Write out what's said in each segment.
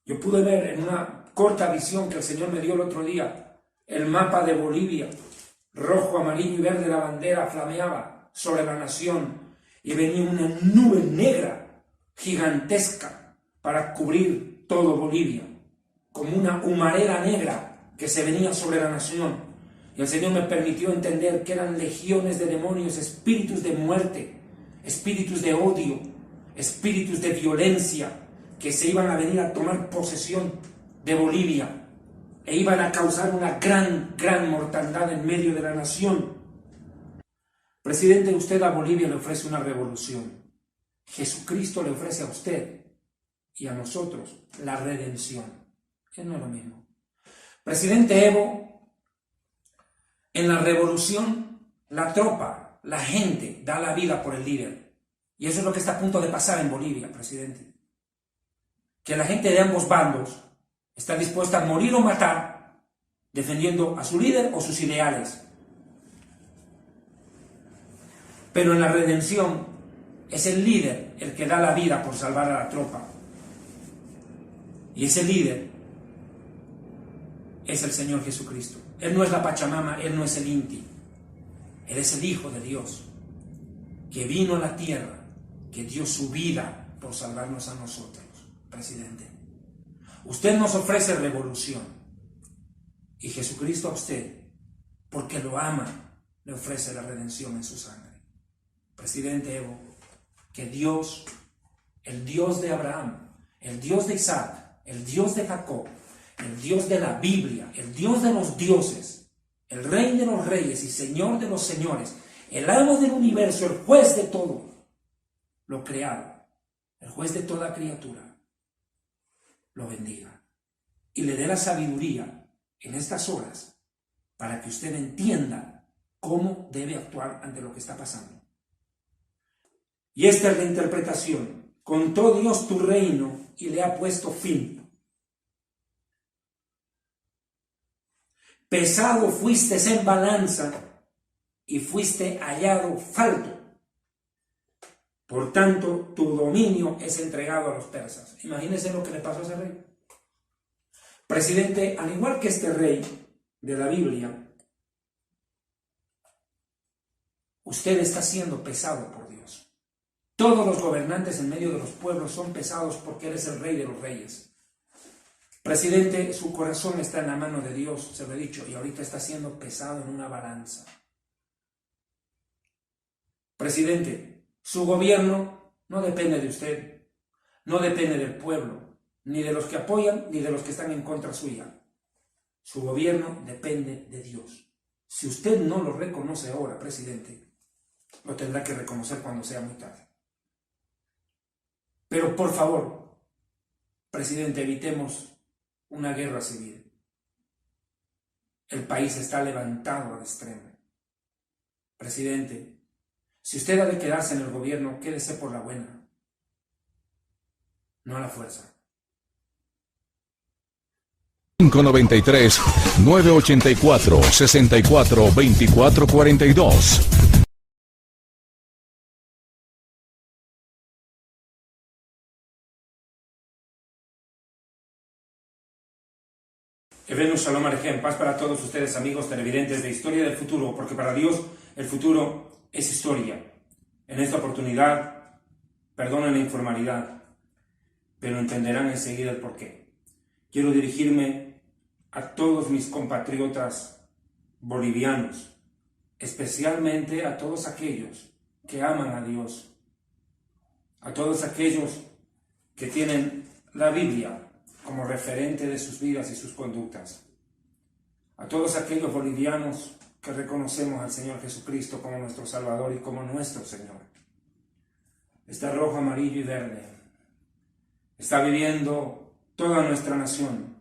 Yo pude ver en una corta visión que el Señor me dio el otro día el mapa de Bolivia, rojo, amarillo y verde, la bandera flameaba sobre la nación y venía una nube negra gigantesca para cubrir todo Bolivia, como una humareda negra que se venía sobre la nación. Y el Señor me permitió entender que eran legiones de demonios, espíritus de muerte, espíritus de odio, espíritus de violencia, que se iban a venir a tomar posesión de Bolivia e iban a causar una gran mortandad en medio de la nación. Presidente, usted a Bolivia le ofrece una revolución. Jesucristo le ofrece a usted y a nosotros la redención. Que no es lo mismo. Presidente Evo, en la revolución, la tropa, la gente da la vida por el líder. Y eso es lo que está a punto de pasar en Bolivia, presidente. Que la gente de ambos bandos está dispuesta a morir o matar defendiendo a su líder o sus ideales. Pero en la redención es el líder el que da la vida por salvar a la tropa. Y ese líder es el Señor Jesucristo. Él no es la Pachamama, Él no es el Inti. Él es el Hijo de Dios, que vino a la tierra, que dio su vida por salvarnos a nosotros, presidente. Usted nos ofrece revolución y Jesucristo a usted, porque lo ama, le ofrece la redención en su sangre. Presidente Evo, que Dios, el Dios de Abraham, el Dios de Isaac, el Dios de Jacob, el Dios de la Biblia, el Dios de los dioses, el Rey de los reyes y Señor de los señores, el amo del universo, el juez de todo lo creado, el juez de toda criatura, lo bendiga y le dé la sabiduría en estas horas para que usted entienda cómo debe actuar ante lo que está pasando. Y esta es la interpretación. Contó Dios tu reino y le ha puesto fin. Pesado fuiste en balanza y fuiste hallado falto. Por tanto, tu dominio es entregado a los persas. Imagínense lo que le pasó a ese rey. Presidente, al igual que este rey de la Biblia, usted está siendo pesado por Dios. Todos los gobernantes en medio de los pueblos son pesados porque Él es el Rey de los reyes. Presidente, su corazón está en la mano de Dios, se lo he dicho, y ahorita está siendo pesado en una balanza. Presidente, su gobierno no depende de usted, no depende del pueblo, ni de los que apoyan, ni de los que están en contra suya. Su gobierno depende de Dios. Si usted no lo reconoce ahora, presidente, lo tendrá que reconocer cuando sea muy tarde. Pero por favor, presidente, evitemos una guerra civil. El país está levantado al extremo. Presidente, si usted ha de quedarse en el gobierno, quédese por la buena, no a la fuerza. 593 984 64 24 42. Evenu Shalom Alejem, paz para todos ustedes, amigos televidentes de Historia del Futuro, porque para Dios el futuro es historia. En esta oportunidad, perdonen la informalidad, pero entenderán enseguida el porqué. Quiero dirigirme a todos mis compatriotas bolivianos, especialmente a todos aquellos que aman a Dios, a todos aquellos que tienen la Biblia como referente de sus vidas y sus conductas, a todos aquellos bolivianos que reconocemos al Señor Jesucristo como nuestro Salvador y como nuestro Señor. Está rojo, amarillo y verde. Está viviendo toda nuestra nación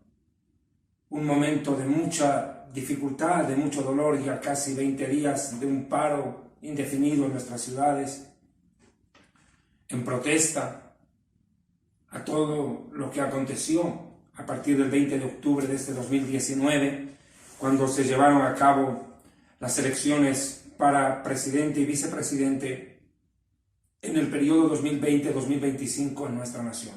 un momento de mucha dificultad, de mucho dolor, ya casi 20 días de un paro indefinido en nuestras ciudades, en protesta a todo lo que aconteció a partir del 20 de octubre de este 2019, cuando se llevaron a cabo las elecciones para presidente y vicepresidente en el periodo 2020-2025 en nuestra nación.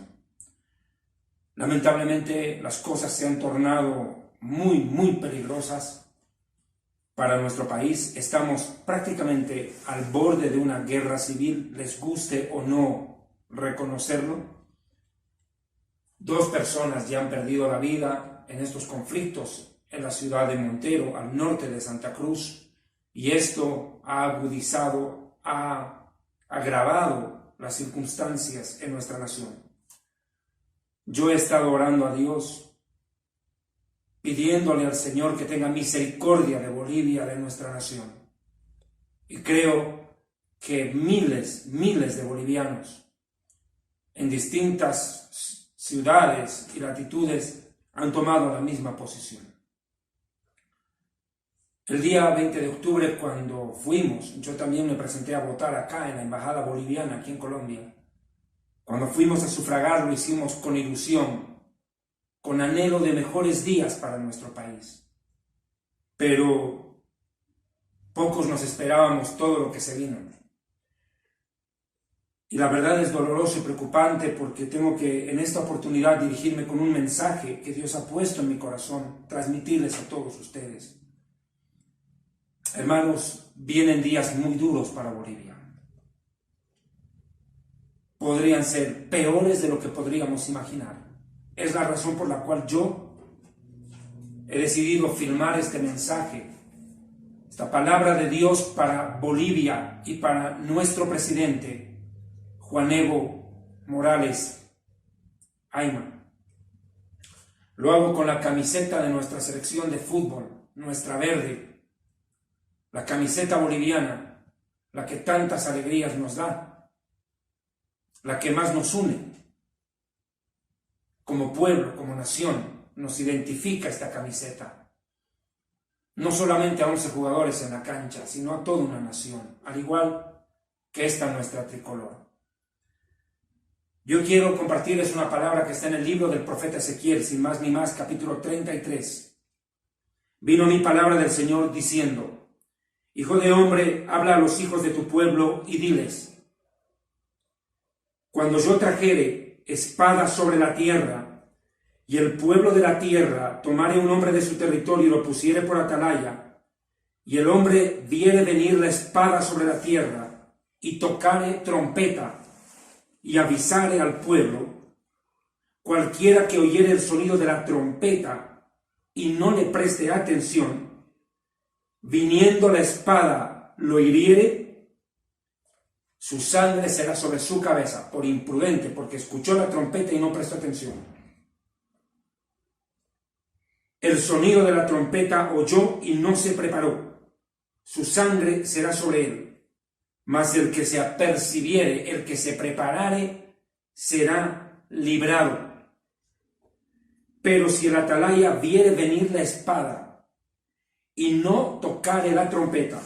Lamentablemente las cosas se han tornado muy peligrosas para nuestro país. Estamos prácticamente al borde de una guerra civil, les guste o no reconocerlo. 2 personas ya han perdido la vida en estos conflictos en la ciudad de Montero, al norte de Santa Cruz, y esto ha agudizado, ha agravado las circunstancias en nuestra nación. Yo he estado orando a Dios, pidiéndole al Señor que tenga misericordia de Bolivia, de nuestra nación. Y creo que miles de bolivianos en distintas ciudades y latitudes han tomado la misma posición. El día 20 de octubre, cuando fuimos, yo también me presenté a votar acá en la Embajada Boliviana, aquí en Colombia. Cuando fuimos a sufragar, lo hicimos con ilusión, con anhelo de mejores días para nuestro país. Pero pocos nos esperábamos todo lo que se vino. Y la verdad es doloroso y preocupante porque tengo que en esta oportunidad dirigirme con un mensaje que Dios ha puesto en mi corazón, transmitirles a todos ustedes. Hermanos, vienen días muy duros para Bolivia. Podrían ser peores de lo que podríamos imaginar. Es la razón por la cual yo he decidido filmar este mensaje, esta palabra de Dios para Bolivia y para nuestro presidente, Juan Evo Morales Ayma. Lo hago con la camiseta de nuestra selección de fútbol, nuestra verde, la camiseta boliviana, la que tantas alegrías nos da, la que más nos une. Como pueblo, como nación, nos identifica esta camiseta. No solamente a 11 jugadores en la cancha, sino a toda una nación, al igual que esta nuestra tricolor. Yo quiero compartirles una palabra que está en el libro del profeta Ezequiel, sin más ni más, capítulo 33. Vino mi palabra del Señor diciendo: Hijo de hombre, habla a los hijos de tu pueblo y diles: cuando yo trajere espada sobre la tierra, y el pueblo de la tierra tomare un hombre de su territorio y lo pusiere por atalaya, y el hombre viere venir la espada sobre la tierra, y tocare trompeta, y avisare al pueblo, cualquiera que oyere el sonido de la trompeta, y no le preste atención, viniendo la espada lo hiriere, su sangre será sobre su cabeza, por imprudente, porque escuchó la trompeta y no prestó atención. El sonido de la trompeta oyó y no se preparó, su sangre será sobre él. Mas el que se apercibiere, el que se preparare, será librado. Pero si el atalaya viere venir la espada, y no tocare la trompeta,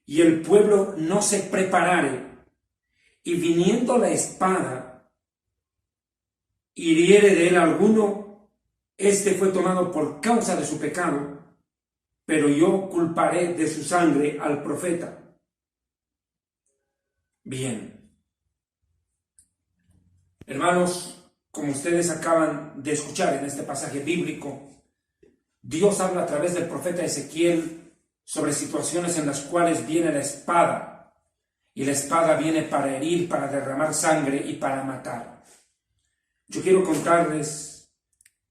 y el pueblo no se preparare, y viniendo la espada, hiriere de él alguno, este fue tomado por causa de su pecado, pero yo culparé de su sangre al profeta. Bien. Hermanos, como ustedes acaban de escuchar en este pasaje bíblico, Dios habla a través del profeta Ezequiel sobre situaciones en las cuales viene la espada, y la espada viene para herir, para derramar sangre y para matar. Yo quiero contarles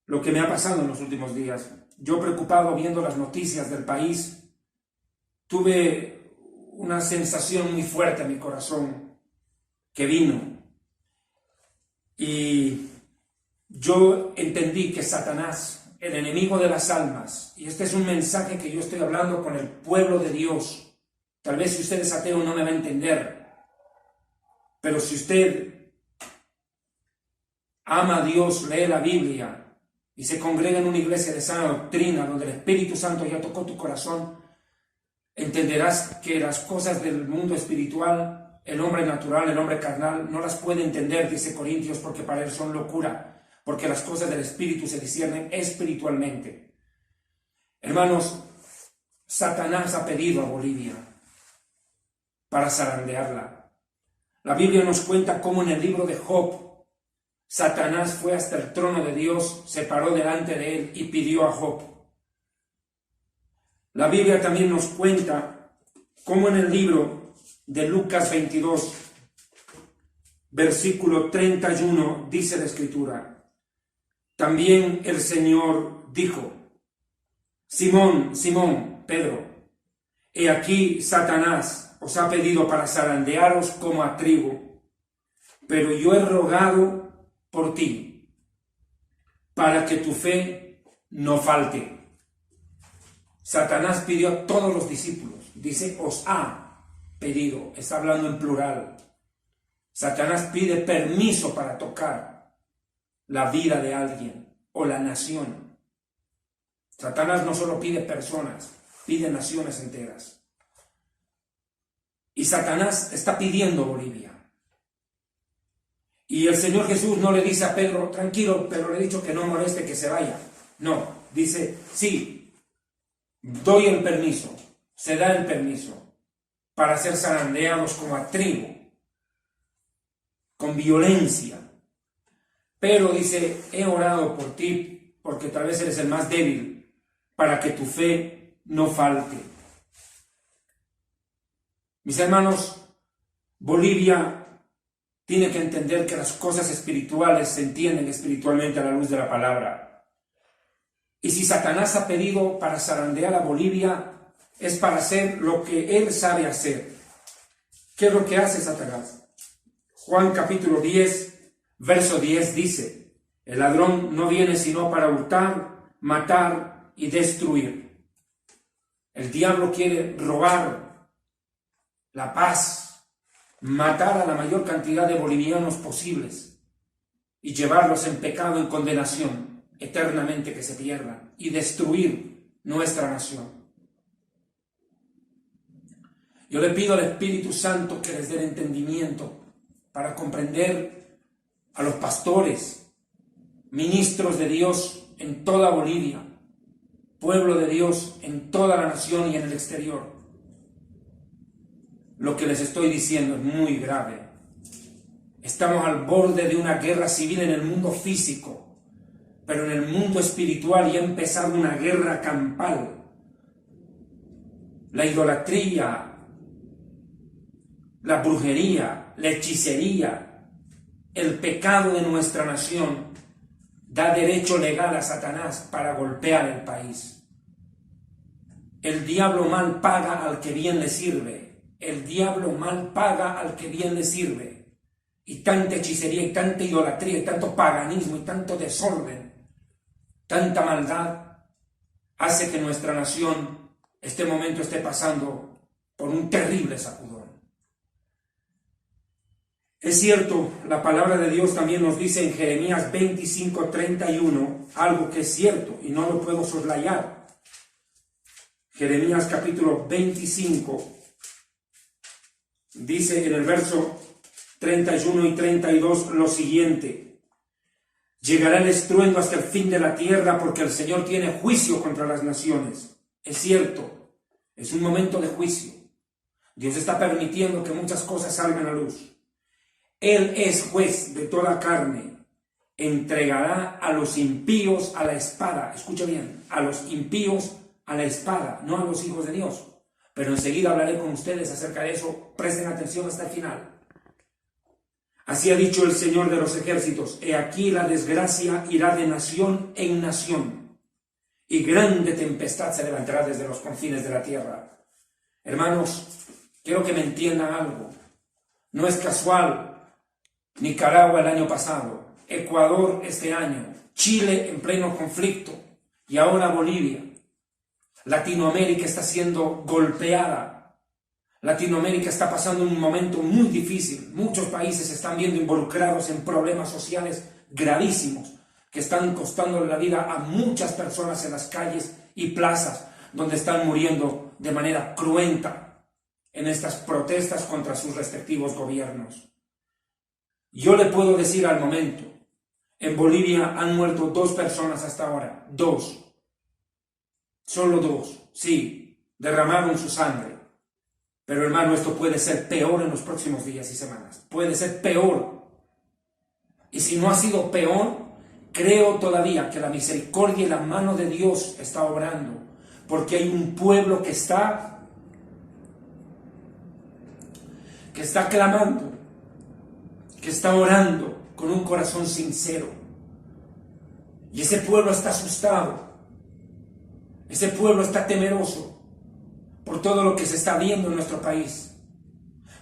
lo que me ha pasado en los últimos días. Yo, preocupado viendo las noticias del país, tuve una sensación muy fuerte en mi corazón que vino, y yo entendí que Satanás, el enemigo de las almas, y este es un mensaje que yo estoy hablando con el pueblo de Dios. Tal vez si usted es ateo no me va a entender, pero si usted ama a Dios, lee la Biblia y se congrega en una iglesia de sana doctrina donde el Espíritu Santo ya tocó tu corazón, entenderás que las cosas del mundo espiritual, el hombre natural, el hombre carnal, no las puede entender, dice Corintios, porque para él son locura, porque las cosas del Espíritu se disciernen espiritualmente. Hermanos, Satanás ha pedido a Bolivia para zarandearla. La Biblia nos cuenta cómo en el libro de Job, Satanás fue hasta el trono de Dios, se paró delante de él y pidió a Job. La Biblia también nos cuenta cómo en el libro de Lucas 22, versículo 31, dice la Escritura: también el Señor dijo: Simón, Simón, Pedro, he aquí Satanás os ha pedido para zarandearos como a trigo, pero yo he rogado por ti, para que tu fe no falte. Satanás pidió a todos los discípulos, dice, os ha pedido, está hablando en plural. Satanás pide permiso para tocar la vida de alguien o la nación. Satanás no solo pide personas, pide naciones enteras. Y Satanás está pidiendo Bolivia. Y el Señor Jesús no le dice a Pedro, tranquilo, pero le he dicho que no moleste, que se vaya. No, dice, sí, doy el permiso, se da el permiso para ser zarandeados como a trigo, con violencia. Pero dice, he orado por ti, porque tal vez eres el más débil, para que tu fe no falte. Mis hermanos, Bolivia tiene que entender que las cosas espirituales se entienden espiritualmente a la luz de la palabra. Y si Satanás ha pedido para zarandear a Bolivia, es para hacer lo que él sabe hacer. ¿Qué es lo que hace Satanás? Juan capítulo 10, verso 10 dice: el ladrón no viene sino para hurtar, matar y destruir. El diablo quiere robar la paz, matar a la mayor cantidad de bolivianos posibles y llevarlos en pecado, en condenación, eternamente que se pierdan, y destruir nuestra nación. Yo le pido al Espíritu Santo que les dé el entendimiento para comprender a los pastores, ministros de Dios en toda Bolivia, pueblo de Dios en toda la nación y en el exterior. Lo que les estoy diciendo es muy grave. Estamos al borde de una guerra civil en el mundo físico, pero en el mundo espiritual ya ha empezado una guerra campal. La idolatría, la brujería, la hechicería, el pecado de nuestra nación da derecho legal a Satanás para golpear el país. El diablo mal paga al que bien le sirve. El diablo mal paga al que bien le sirve. Y tanta hechicería, y tanta idolatría, y tanto paganismo, y tanto desorden, tanta maldad, hace que nuestra nación este momento esté pasando por un terrible sacudón. Es cierto, la palabra de Dios también nos dice en Jeremías 25:31 algo que es cierto y no lo puedo soslayar. Jeremías capítulo 25 dice en el verso 31 y 32 lo siguiente: llegará el estruendo hasta el fin de la tierra, porque el Señor tiene juicio contra las naciones. Es cierto, es un momento de juicio. Dios está permitiendo que muchas cosas salgan a luz. Él es juez de toda carne. Entregará a los impíos a la espada. Escucha bien, a los impíos a la espada, no a los hijos de Dios. Pero enseguida hablaré con ustedes acerca de eso. Presten atención hasta el final. Así ha dicho el Señor de los ejércitos: he aquí la desgracia irá de nación en nación, y grande tempestad se levantará desde los confines de la tierra. Hermanos, quiero que me entiendan algo. No es casual Nicaragua el año pasado, Ecuador este año, Chile en pleno conflicto y ahora Bolivia. Latinoamérica está siendo golpeada. Latinoamérica está pasando un momento muy difícil. Muchos países se están viendo involucrados en problemas sociales gravísimos que están costando la vida a muchas personas en las calles y plazas, donde están muriendo de manera cruenta en estas protestas contra sus respectivos gobiernos. Yo le puedo decir al momento, en Bolivia han muerto 2 personas hasta ahora, 2. Solo 2, sí, derramaron su sangre. Pero hermano, esto puede ser peor en los próximos días y semanas. Puede ser peor. Y si no ha sido peor, creo todavía que la misericordia y la mano de Dios está obrando, porque hay un pueblo que está clamando, que está orando con un corazón sincero. Y ese pueblo está asustado, ese pueblo está temeroso por todo lo que se está viendo en nuestro país.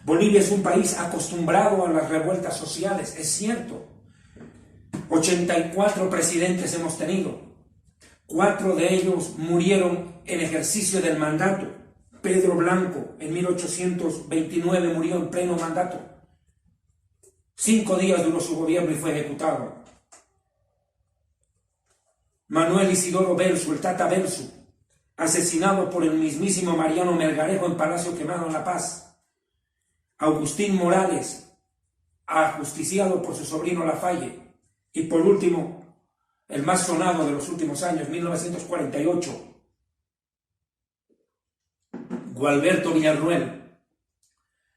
Bolivia es un país acostumbrado a las revueltas sociales, es cierto. 84 presidentes hemos tenido, 4 de ellos murieron en ejercicio del mandato. Pedro Blanco en 1829 murió en pleno mandato. 5 días duró su gobierno y fue ejecutado. Manuel Isidoro Belsu, el Tata Belsu, asesinado por el mismísimo Mariano Melgarejo en Palacio Quemado en La Paz. Agustín Morales, ajusticiado por su sobrino Lafalle. Y por último, el más sonado de los últimos años, 1948, Gualberto Villarruel,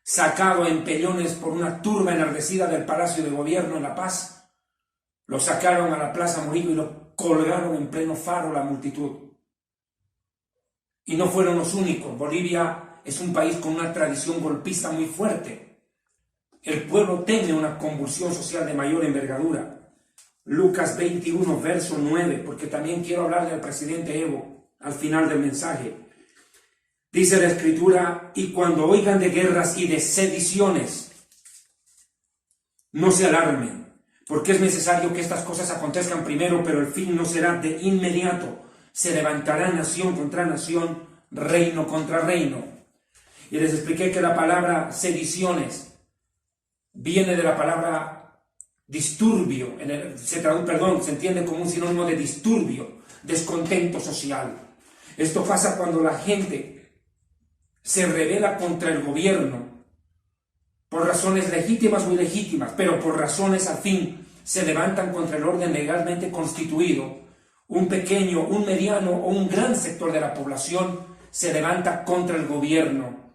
sacado en pellones por una turba enardecida del Palacio de Gobierno en La Paz. Lo sacaron a la Plaza Murillo y lo colgaron en pleno faro la multitud. Y no fueron los únicos. Bolivia es un país con una tradición golpista muy fuerte. El pueblo teme una convulsión social de mayor envergadura. Lucas 21, verso 9, porque también quiero hablar del presidente Evo al final del mensaje. Dice la Escritura: y cuando oigan de guerras y de sediciones, no se alarmen, porque es necesario que estas cosas acontezcan primero, pero el fin no será de inmediato. Se levantará nación contra nación, reino contra reino. Y les expliqué que la palabra sediciones viene de la palabra disturbio, se entiende como un sinónimo de disturbio, descontento social. Esto pasa cuando la gente se rebela contra el gobierno por razones legítimas o ilegítimas, pero por razones al fin se levantan contra el orden legalmente constituido. Un pequeño, un mediano o un gran sector de la población se levanta contra el gobierno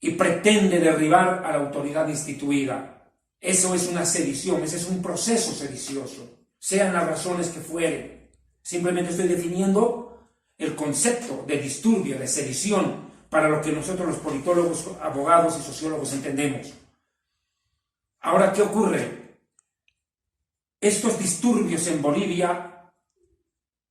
y pretende derribar a la autoridad instituida. Eso es una sedición, ese es un proceso sedicioso, sean las razones que fueren. Simplemente estoy definiendo el concepto de disturbio, de sedición, para lo que nosotros los politólogos, abogados y sociólogos entendemos. Ahora, ¿qué ocurre? Estos disturbios en Bolivia,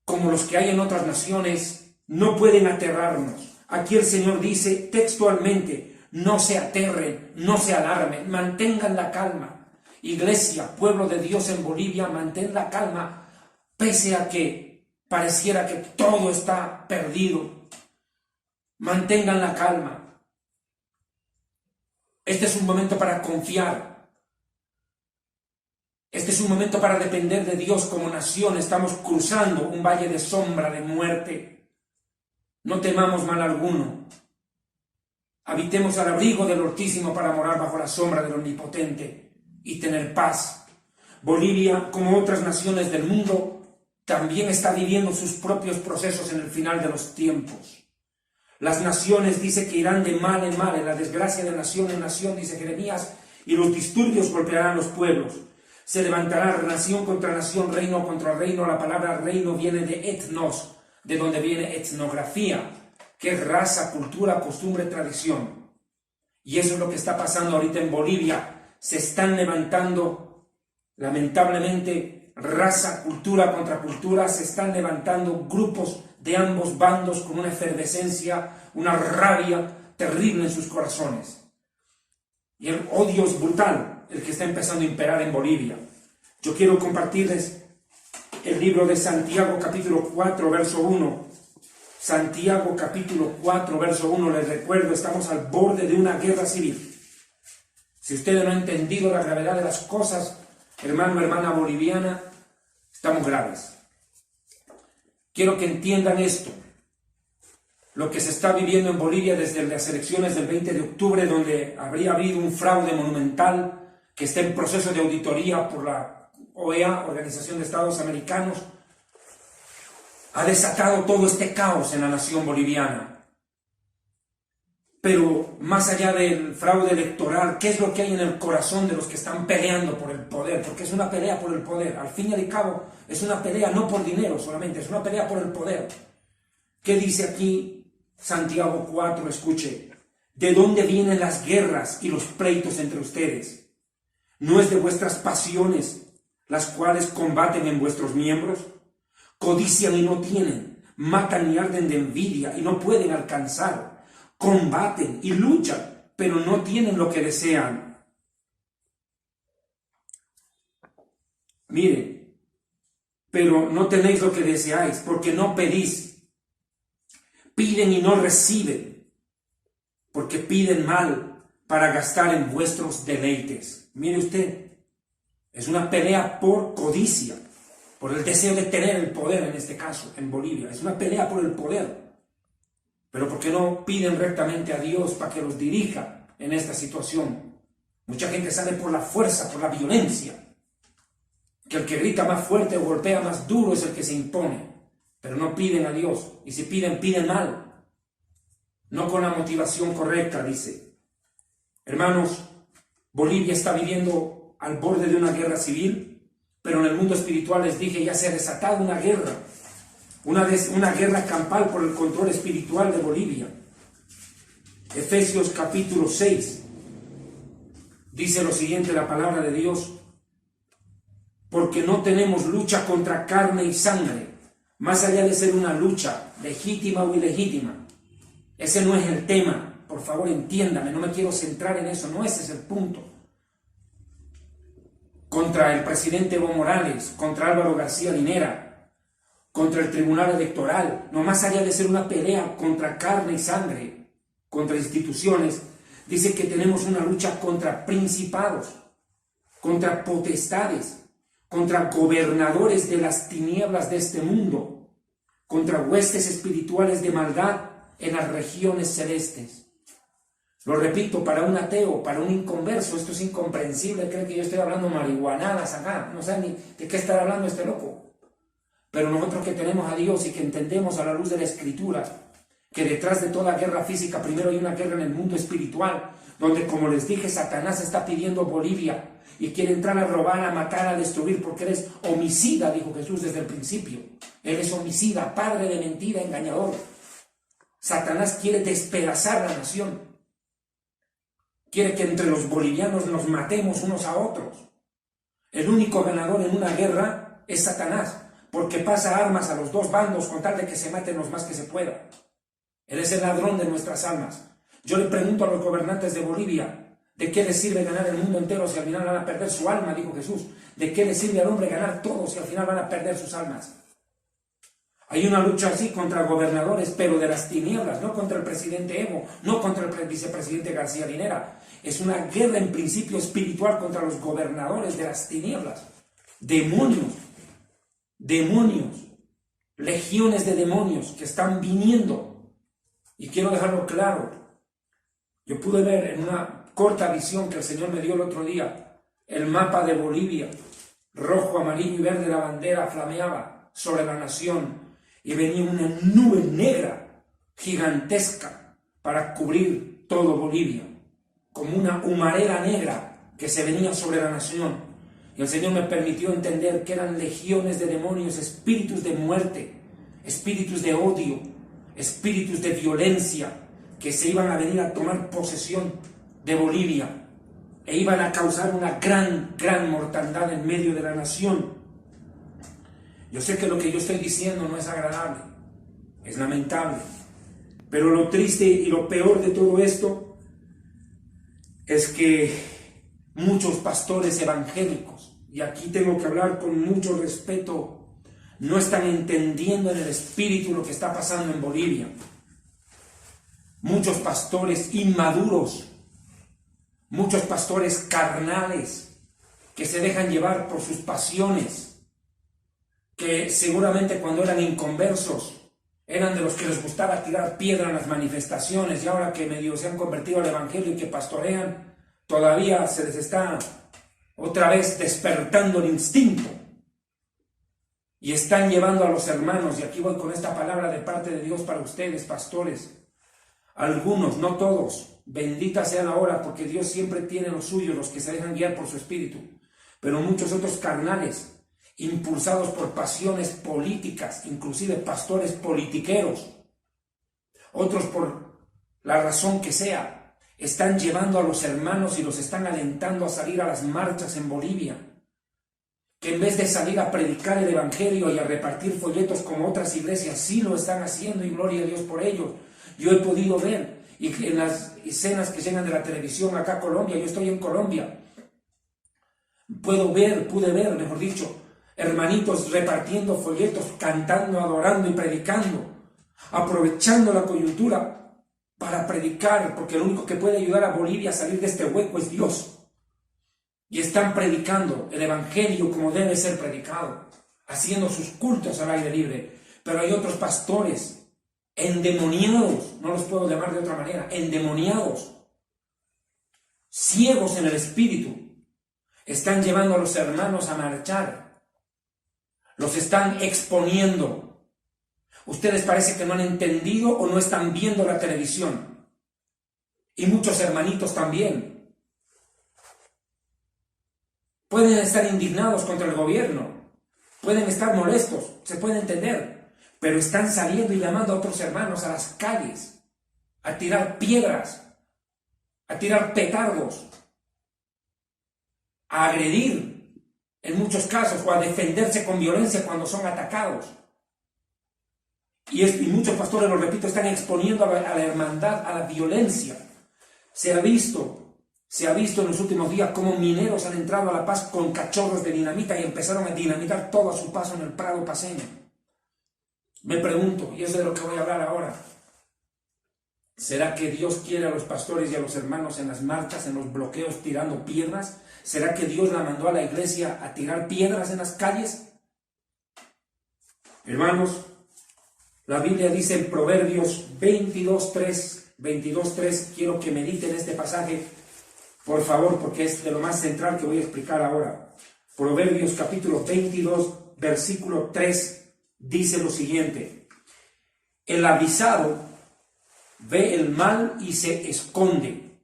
como los que hay en otras naciones, no pueden aterrarnos. Aquí el Señor dice textualmente: no se aterren, no se alarmen, mantengan la calma. Iglesia, pueblo de Dios en Bolivia, mantén la calma, pese a que pareciera que todo está perdido. Mantengan la calma. Este es un momento para confiar. Este es un momento para depender de Dios como nación. Estamos cruzando un valle de sombra, de muerte. No temamos mal alguno. Habitemos al abrigo del Altísimo para morar bajo la sombra del Omnipotente y tener paz. Bolivia, como otras naciones del mundo, también está viviendo sus propios procesos en el final de los tiempos. Las naciones, dice, que irán de mal en mal, en la desgracia de nación en nación, dice Jeremías, y los disturbios golpearán los pueblos. Se levantará nación contra nación, reino contra reino. La palabra reino viene de etnos, de donde viene etnografía, que es raza, cultura, costumbre, tradición. Y eso es lo que está pasando ahorita en Bolivia. Se están levantando, lamentablemente, raza, cultura contra cultura. Se están levantando grupos de ambos bandos con una efervescencia, una rabia terrible en sus corazones. Y el odio es brutal, el que está empezando a imperar en Bolivia. Yo quiero compartirles el libro de Santiago, capítulo 4, verso 1. Santiago capítulo 4, verso 1, les recuerdo, estamos al borde de una guerra civil. Si ustedes no han entendido la gravedad de las cosas, hermano, hermana boliviana, estamos graves. Quiero que entiendan esto, lo que se está viviendo en Bolivia desde las elecciones del 20 de octubre, donde habría habido un fraude monumental que está en proceso de auditoría por la OEA, Organización de Estados Americanos, ha desatado todo este caos en la nación boliviana. Pero más allá del fraude electoral, ¿qué es lo que hay en el corazón de los que están peleando por el poder? Porque es una pelea por el poder. Al fin y al cabo, es una pelea no por dinero solamente, es una pelea por el poder. ¿Qué dice aquí Santiago 4? Escuche. ¿De dónde vienen las guerras y los pleitos entre ustedes? ¿No es de vuestras pasiones las cuales combaten en vuestros miembros? Codician y no tienen, matan y arden de envidia y no pueden alcanzar, combaten y luchan, pero no tienen lo que desean. Mire, pero no tenéis lo que deseáis, porque no pedís. Piden y no reciben, porque piden mal para gastar en vuestros deleites. Mire usted, es una pelea por codicia, por el deseo de tener el poder, en este caso, en Bolivia. Es una pelea por el poder. Pero ¿por qué no piden rectamente a Dios para que los dirija en esta situación? Mucha gente sale por la fuerza, por la violencia. Que el que grita más fuerte o golpea más duro es el que se impone. Pero no piden a Dios. Y si piden, piden mal. No con la motivación correcta, dice. Hermanos, Bolivia está viviendo al borde de una guerra civil. Pero en el mundo espiritual les dije, ya se ha desatado una guerra. Una guerra campal por el control espiritual de Bolivia. Efesios capítulo 6. Dice lo siguiente la palabra de Dios. Porque no tenemos lucha contra carne y sangre. Más allá de ser una lucha legítima o ilegítima. Ese no es el tema. Por favor, entiéndame. No me quiero centrar en eso. No, ese es el punto. Contra el presidente Evo Morales. Contra Álvaro García Linera. Contra el tribunal electoral, no más allá de ser una pelea contra carne y sangre, contra instituciones, dice que tenemos una lucha contra principados, contra potestades, contra gobernadores de las tinieblas de este mundo, contra huestes espirituales de maldad en las regiones celestes. Lo repito, para un ateo, para un inconverso, esto es incomprensible, cree que yo estoy hablando marihuanadas acá, no sé ni de qué estar hablando este loco. Pero nosotros que tenemos a Dios y que entendemos a la luz de la Escritura que detrás de toda guerra física primero hay una guerra en el mundo espiritual, donde, como les dije, Satanás está pidiendo Bolivia y quiere entrar a robar, a matar, a destruir, porque eres homicida, dijo Jesús desde el principio. Eres homicida, padre de mentira, engañador. Satanás quiere despedazar la nación. Quiere que entre los bolivianos nos matemos unos a otros. El único ganador en una guerra es Satanás, porque pasa armas a los dos bandos con tal de que se maten los más que se pueda. Él es el ladrón de nuestras almas. Yo le pregunto a los gobernantes de Bolivia, ¿de qué les sirve ganar el mundo entero si al final van a perder su alma? Dijo Jesús. ¿De qué le sirve al hombre ganar todo si al final van a perder sus almas? Hay una lucha así contra gobernadores, pero de las tinieblas, no contra el presidente Evo, no contra el vicepresidente García Linera. Es una guerra en principio espiritual contra los gobernadores de las tinieblas. Demonios, legiones de demonios que están viniendo. Y quiero dejarlo claro. Yo pude ver en una corta visión que el Señor me dio el otro día el mapa de Bolivia. Rojo, amarillo y verde la bandera flameaba sobre la nación. Y venía una nube negra, gigantesca, para cubrir todo Bolivia. Como una humareda negra que se venía sobre la nación. Y el Señor me permitió entender que eran legiones de demonios, espíritus de muerte, espíritus de odio, espíritus de violencia, que se iban a venir a tomar posesión de Bolivia e iban a causar una gran mortandad en medio de la nación. Yo sé que lo que yo estoy diciendo no es agradable, es lamentable, pero lo triste y lo peor de todo esto es que muchos pastores evangélicos, y aquí tengo que hablar con mucho respeto, no están entendiendo en el espíritu lo que está pasando en Bolivia. Muchos pastores inmaduros, muchos pastores carnales que se dejan llevar por sus pasiones, que seguramente cuando eran inconversos eran de los que les gustaba tirar piedra en las manifestaciones, y ahora que medio se han convertido al evangelio y que pastorean, todavía se les está otra vez despertando el instinto y están llevando a los hermanos, y aquí voy con esta palabra de parte de Dios para ustedes, pastores, Algunos, no todos, bendita sea la hora, porque Dios siempre tiene los suyos, los que se dejan guiar por su espíritu. Pero muchos otros carnales, impulsados por pasiones políticas, inclusive pastores politiqueros, otros por la razón que sea, están llevando a los hermanos y los están alentando a salir a las marchas en Bolivia, que en vez de salir a predicar el evangelio y a repartir folletos como otras iglesias, sí lo están haciendo y gloria a Dios por ello. Yo he podido ver, y en las escenas que llegan de la televisión acá a Colombia, yo estoy en Colombia, pude ver, mejor dicho, hermanitos repartiendo folletos, cantando, adorando y predicando, aprovechando la coyuntura para predicar, porque lo único que puede ayudar a Bolivia a salir de este hueco es Dios. Y están predicando el evangelio como debe ser predicado, haciendo sus cultos al aire libre. Pero hay otros pastores endemoniados, no los puedo llamar de otra manera, endemoniados, ciegos en el espíritu, están llevando a los hermanos a marchar, los están exponiendo. Ustedes parece que no han entendido o no están viendo la televisión. Y muchos hermanitos también. Pueden estar indignados contra el gobierno, pueden estar molestos, se puede entender, pero están saliendo y llamando a otros hermanos a las calles, a tirar piedras, a tirar petardos, a agredir en muchos casos o a defenderse con violencia cuando son atacados. Y muchos pastores, lo repito, están exponiendo a la hermandad, a la violencia. Se ha visto en los últimos días cómo mineros han entrado a La Paz con cachorros de dinamita y empezaron a dinamitar todo a su paso en el Prado paceño. Me pregunto, y eso es de lo que voy a hablar ahora, ¿será que Dios quiere a los pastores y a los hermanos en las marchas, en los bloqueos, tirando piedras? ¿Será que Dios la mandó a la iglesia a tirar piedras en las calles? Hermanos, la Biblia dice en Proverbios 22:3, quiero que mediten este pasaje, por favor, porque es de lo más central que voy a explicar ahora. Proverbios capítulo 22, versículo 3, dice lo siguiente: el avisado ve el mal y se esconde.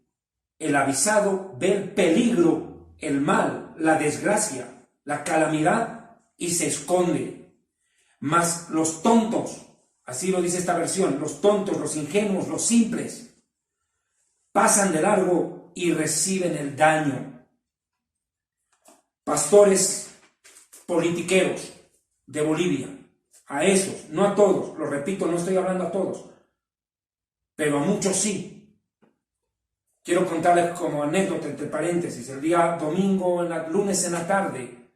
El avisado ve el peligro, el mal, la desgracia, la calamidad y se esconde. Mas los tontos, así lo dice esta versión, los tontos, los ingenuos, los simples, pasan de largo y reciben el daño. Pastores politiqueros de Bolivia, a esos, no a todos, lo repito, no estoy hablando a todos, pero a muchos sí. Quiero contarles como anécdota, entre paréntesis, el día domingo, lunes en la tarde,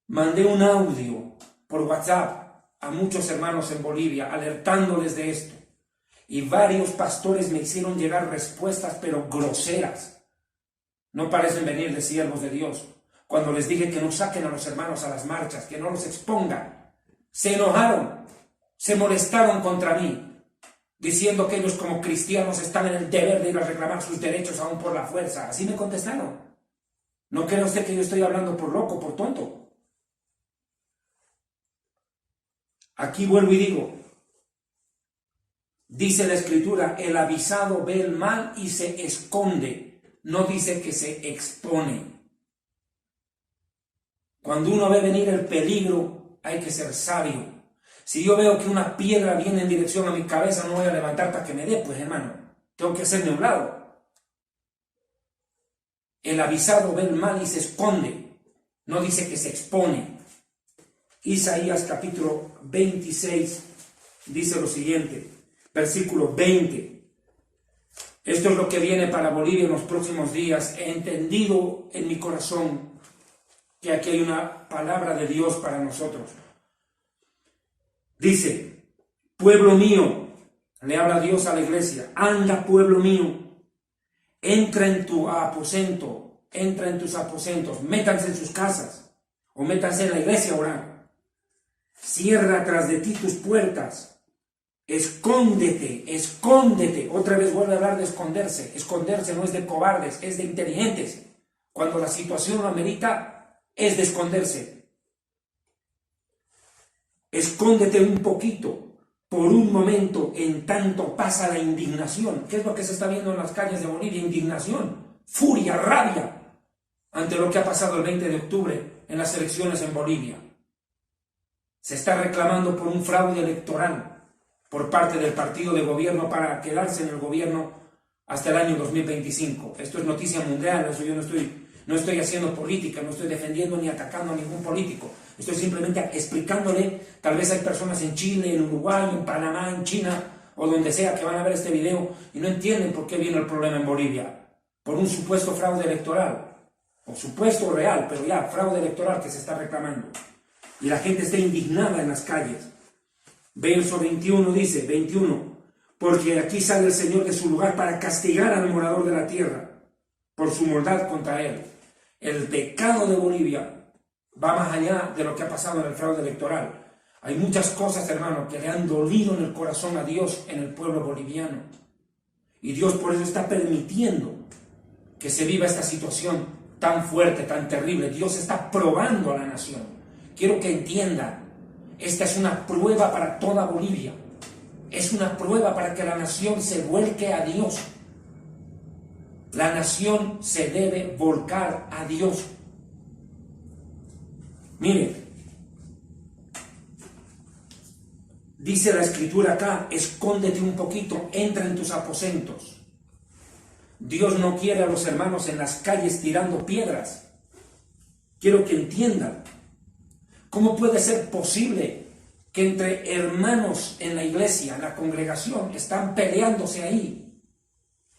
mandé un audio por WhatsApp a muchos hermanos en Bolivia, alertándoles de esto. Y varios pastores me hicieron llegar respuestas, pero groseras. No parecen venir de siervos de Dios. Cuando les dije que no saquen a los hermanos a las marchas, que no los expongan, se enojaron, se molestaron contra mí, diciendo que ellos como cristianos están en el deber de ir a reclamar sus derechos aún por la fuerza. Así me contestaron. ¿No cree usted que yo estoy hablando por loco, por tonto? Aquí vuelvo y digo, dice la Escritura, el avisado ve el mal y se esconde, no dice que se expone. Cuando uno ve venir el peligro, hay que ser sabio. Si yo veo que una piedra viene en dirección a mi cabeza, no voy a levantar para que me dé, pues hermano, tengo que hacerme a un lado. El avisado ve el mal y se esconde, no dice que se expone. Isaías capítulo 26 dice lo siguiente, versículo 20. Esto es lo que viene para Bolivia en los próximos días. He entendido en mi corazón que aquí hay una palabra de Dios para nosotros. Dice, pueblo mío, le habla Dios a la iglesia, anda pueblo mío, entra en tu aposento, entra en tus aposentos, métanse en sus casas, o métanse en la iglesia a orar. Cierra tras de ti tus puertas, escóndete, escóndete. Otra vez vuelve a hablar de esconderse. Esconderse no es de cobardes, es de inteligentes. Cuando la situación lo amerita, es de esconderse. Escóndete un poquito, por un momento, en tanto pasa la indignación. ¿Qué es lo que se está viendo en las calles de Bolivia? Indignación, furia, rabia ante lo que ha pasado el 20 de octubre en las elecciones en Bolivia. Se está reclamando por un fraude electoral por parte del partido de gobierno para quedarse en el gobierno hasta el año 2025. Esto es noticia mundial, eso yo no estoy haciendo política, no estoy defendiendo ni atacando a ningún político. Estoy simplemente explicándole, tal vez hay personas en Chile, en Uruguay, en Panamá, en China o donde sea que van a ver este video y no entienden por qué vino el problema en Bolivia. Por un supuesto fraude electoral, o supuesto real, pero ya, fraude electoral que se está reclamando. Y la gente está indignada en las calles. Verso 21 dice, 21, porque aquí sale el Señor de su lugar para castigar al morador de la tierra por su maldad contra él. El pecado de Bolivia va más allá de lo que ha pasado en el fraude electoral. Hay muchas cosas, hermano, que le han dolido en el corazón a Dios en el pueblo boliviano. Y Dios por eso está permitiendo que se viva esta situación tan fuerte, tan terrible. Dios está probando a la nación. Quiero que entiendan, esta es una prueba para toda Bolivia. Es una prueba para que la nación se vuelque a Dios. La nación se debe volcar a Dios. Mire, dice la escritura acá, escóndete un poquito, entra en tus aposentos. Dios no quiere a los hermanos en las calles tirando piedras. Quiero que entiendan, ¿cómo puede ser posible que entre hermanos en la iglesia, en la congregación, están peleándose ahí,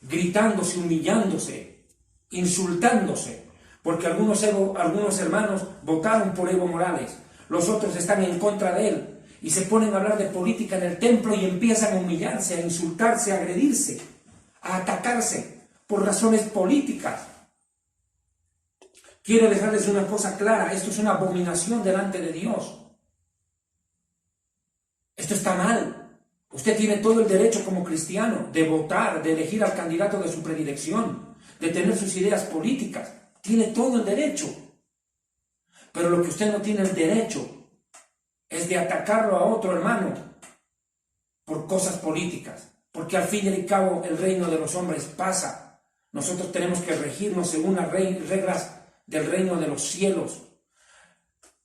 gritándose, humillándose, insultándose? Porque algunos hermanos votaron por Evo Morales, los otros están en contra de él, y se ponen a hablar de política en el templo y empiezan a humillarse, a insultarse, a agredirse, a atacarse por razones políticas. Quiero dejarles una cosa clara, esto es una abominación delante de Dios. Esto está mal. Usted tiene todo el derecho como cristiano de votar, de elegir al candidato de su predilección, de tener sus ideas políticas. Tiene todo el derecho. Pero lo que usted no tiene el derecho es de atacarlo a otro hermano por cosas políticas. Porque al fin y al cabo el reino de los hombres pasa. Nosotros tenemos que regirnos según las reglas del reino de los cielos.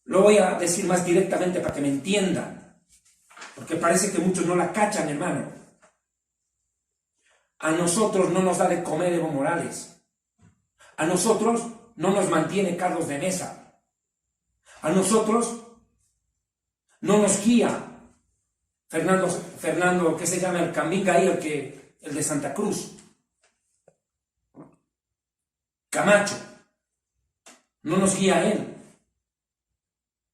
Lo voy a decir más directamente para que me entiendan, porque parece que muchos no la cachan, hermano. A nosotros no nos da de comer Evo Morales. A nosotros no nos mantiene Carlos de Mesa. A nosotros no nos guía Fernando, que se llama el Cambinga ahí, el de Santa Cruz. Camacho. No nos guía él.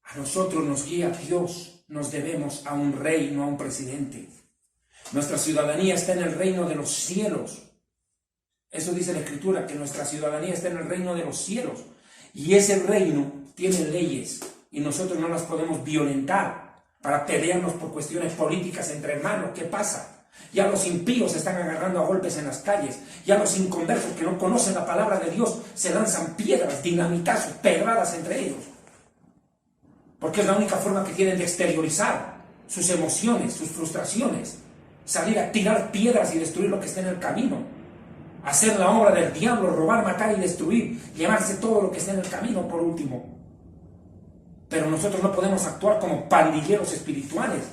A nosotros nos guía Dios. Nos debemos a un rey, no a un presidente. Nuestra ciudadanía está en el reino de los cielos. Eso dice la Escritura, que nuestra ciudadanía está en el reino de los cielos. Y ese reino tiene leyes y nosotros no las podemos violentar para pelearnos por cuestiones políticas entre hermanos. ¿Qué pasa? Ya los impíos se están agarrando a golpes en las calles. Ya los inconversos que no conocen la palabra de Dios se lanzan piedras, dinamitazos, pedradas entre ellos. Porque es la única forma que tienen de exteriorizar sus emociones, sus frustraciones. Salir a tirar piedras y destruir lo que esté en el camino. Hacer la obra del diablo, robar, matar y destruir. Llevarse todo lo que esté en el camino por último. Pero nosotros no podemos actuar como pandilleros espirituales.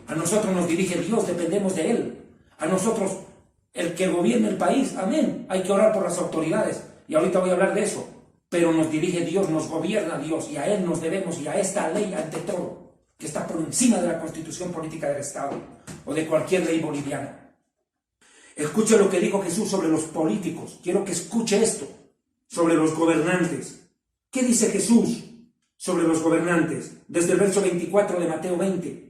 A nosotros nos dirige Dios, dependemos de Él. A nosotros, el que gobierne el país, amén. Hay que orar por las autoridades. Y ahorita voy a hablar de eso. Pero nos dirige Dios, nos gobierna Dios. Y a Él nos debemos, y a esta ley ante todo, que está por encima de la constitución política del Estado o de cualquier ley boliviana. Escuche lo que dijo Jesús sobre los políticos. Quiero que escuche esto sobre los gobernantes. ¿Qué dice Jesús sobre los gobernantes? Desde el verso 24 de Mateo 20.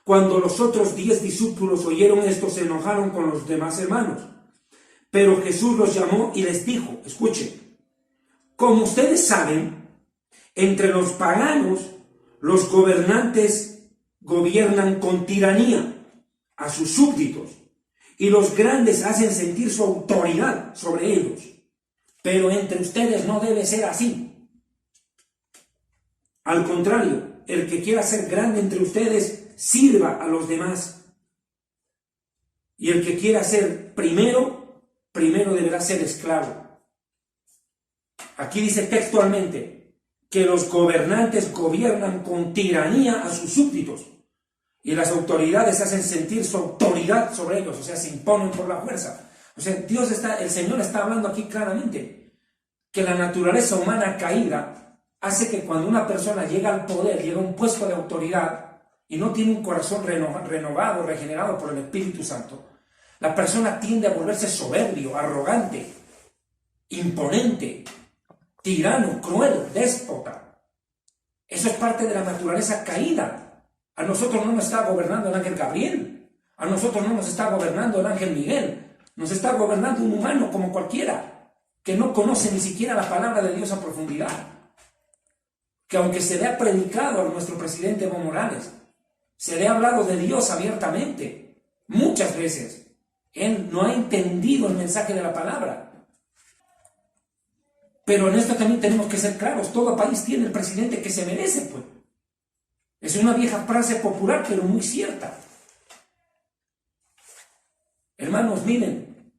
Cuando los otros 10 discípulos oyeron esto, se enojaron con los demás hermanos. Pero Jesús los llamó y les dijo, escuche, como ustedes saben, entre los paganos, los gobernantes gobiernan con tiranía a sus súbditos y los grandes hacen sentir su autoridad sobre ellos. Pero entre ustedes no debe ser así. Al contrario, el que quiera ser grande entre ustedes, sirva a los demás. Y el que quiera ser primero, primero deberá ser esclavo. Aquí dice textualmente que los gobernantes gobiernan con tiranía a sus súbditos y las autoridades hacen sentir su autoridad sobre ellos, o sea, se imponen por la fuerza. O sea, el Señor está hablando aquí claramente que la naturaleza humana caída hace que cuando una persona llega al poder, llega a un puesto de autoridad y no tiene un corazón renovado, regenerado por el Espíritu Santo, la persona tiende a volverse soberbio, arrogante, imponente, tirano, cruel, déspota. Eso es parte de la naturaleza caída. A nosotros no nos está gobernando el ángel Gabriel, a nosotros no nos está gobernando el ángel Miguel, nos está gobernando un humano como cualquiera, que no conoce ni siquiera la palabra de Dios a profundidad. Que aunque se le ha predicado a nuestro presidente Evo Morales, se le ha hablado de Dios abiertamente, muchas veces, él no ha entendido el mensaje de la palabra. Pero en esto también tenemos que ser claros, todo país tiene el presidente que se merece, pues. Es una vieja frase popular, pero muy cierta. Hermanos, miren,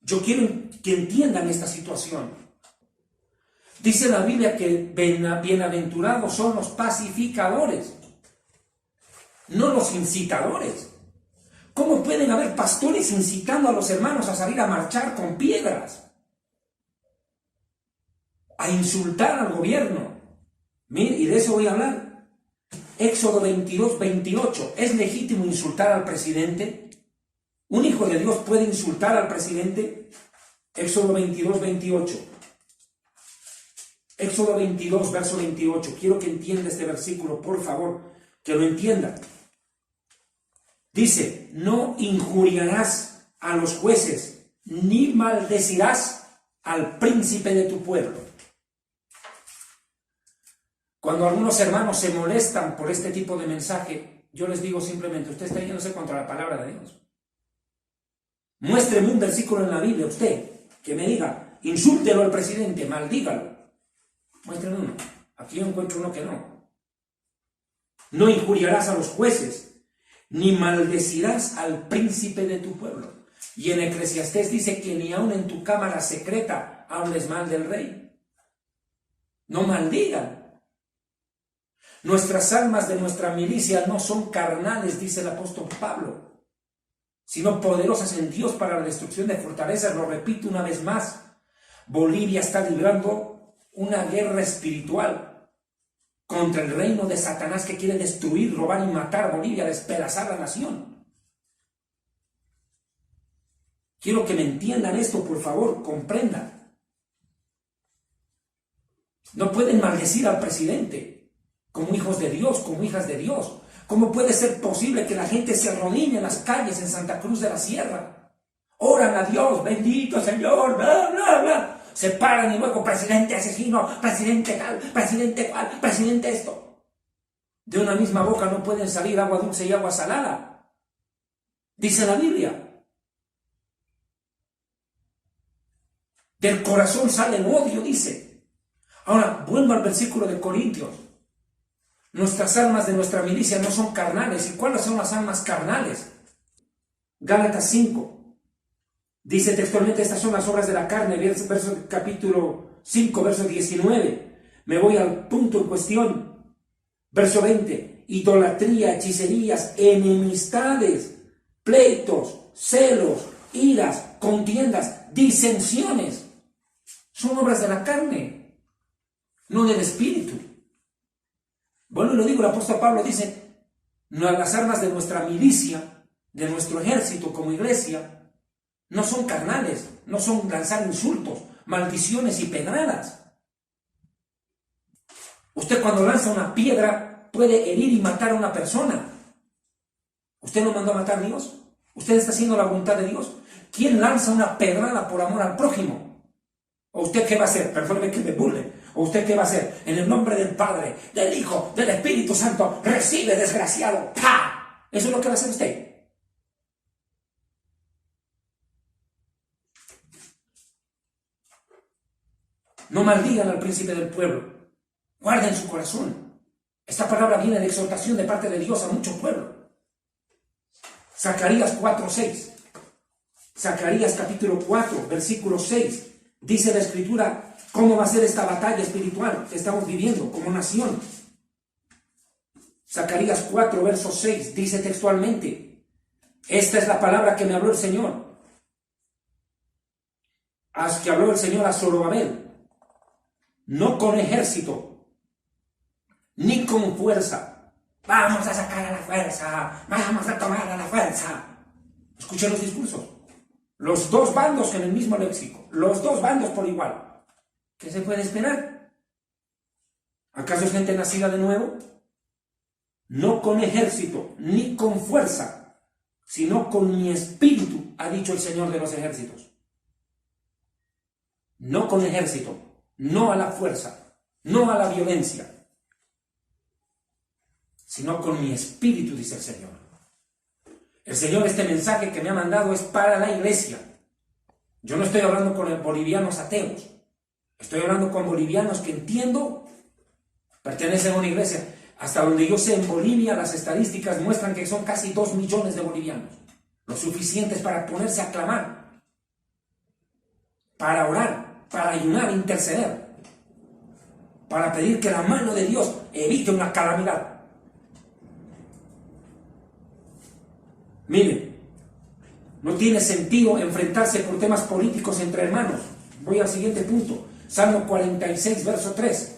yo quiero que entiendan esta situación. Dice la Biblia que bienaventurados son los pacificadores, no los incitadores. ¿Cómo pueden haber pastores incitando a los hermanos a salir a marchar con piedras? A insultar al gobierno. Miren, y de eso voy a hablar. Éxodo 22, 28. ¿Es legítimo insultar al presidente? ¿Un hijo de Dios puede insultar al presidente? Éxodo 22, 28. Éxodo 22, verso 28. Quiero que entienda este versículo, por favor, que lo entienda. Dice, no injuriarás a los jueces, ni maldecirás al príncipe de tu pueblo. Cuando algunos hermanos se molestan por este tipo de mensaje, yo les digo simplemente, usted está yéndose contra la palabra de Dios. Muéstreme un versículo en la Biblia, usted, que me diga, insúltelo al presidente, maldígalo. Muéstrame uno. Aquí yo encuentro uno que no. No injuriarás a los jueces, ni maldecirás al príncipe de tu pueblo. Y en Eclesiastés dice que ni aun en tu cámara secreta hables mal del rey. No maldigan. Nuestras almas de nuestra milicia no son carnales, dice el apóstol Pablo, sino poderosas en Dios para la destrucción de fortalezas. Lo repito una vez más, Bolivia está librando una guerra espiritual contra el reino de Satanás que quiere destruir, robar y matar a Bolivia, despedazar la nación. Quiero que me entiendan esto, por favor, comprendan. No pueden maldecir al presidente como hijos de Dios, como hijas de Dios. ¿Cómo puede ser posible que la gente se arrodille en las calles en Santa Cruz de la Sierra? Oran a Dios, bendito Señor, bla, bla, bla. Se paran y luego, presidente asesino, presidente tal, presidente cual, presidente esto. De una misma boca no pueden salir agua dulce y agua salada. Dice la Biblia. Del corazón sale el odio, dice. Ahora, vuelvo al versículo de Corintios. Nuestras almas de nuestra milicia no son carnales. ¿Y cuáles son las almas carnales? Gálatas 5. Dice textualmente, estas son las obras de la carne, verso, capítulo 5, verso 19. Me voy al punto en cuestión. Verso 20. Idolatría, hechicerías, enemistades, pleitos, celos, iras, contiendas, disensiones. Son obras de la carne, no del espíritu. Bueno, lo digo, el apóstol Pablo dice, las armas de nuestra milicia, de nuestro ejército como iglesia, no son carnales, no son lanzar insultos, maldiciones y pedradas. Usted cuando lanza una piedra puede herir y matar a una persona. ¿Usted no mandó a matar a Dios? ¿Usted está haciendo la voluntad de Dios? ¿Quién lanza una pedrada por amor al prójimo? ¿O usted qué va a hacer? Perdóneme que me burle. ¿O usted qué va a hacer? En el nombre del Padre, del Hijo, del Espíritu Santo, recibe, desgraciado. ¡Pah! Eso es lo que va a hacer usted. No maldigan al príncipe del pueblo. Guarden su corazón. Esta palabra viene de exhortación de parte de Dios a mucho pueblo. Zacarías 4:6. Zacarías capítulo 4, versículo 6. Dice la Escritura cómo va a ser esta batalla espiritual que estamos viviendo como nación. Zacarías 4, verso 6, dice textualmente: esta es la palabra que me habló el Señor. Que habló el Señor a Zorobabel, no con ejército, ni con fuerza. Vamos a sacar a la fuerza, vamos a tomar a la fuerza. Escuchen los discursos. Los dos bandos en el mismo léxico, los dos bandos por igual. ¿Qué se puede esperar? ¿Acaso es gente nacida de nuevo? No con ejército, ni con fuerza, sino con mi espíritu, ha dicho el Señor de los ejércitos. No con ejército, no a la fuerza, no a la violencia, sino con mi espíritu, dice el Señor. El Señor, este mensaje que me ha mandado es para la iglesia. Yo no estoy hablando con bolivianos ateos, estoy hablando con bolivianos que entiendo pertenecen a una iglesia. Hasta donde yo sé, en Bolivia las estadísticas muestran que son casi 2 millones de bolivianos, lo suficientes para ponerse a clamar, para orar, para ayunar, interceder, para pedir que la mano de Dios evite una calamidad. Miren, no tiene sentido enfrentarse por temas políticos entre hermanos. Voy al siguiente punto. Salmo 46, verso 3.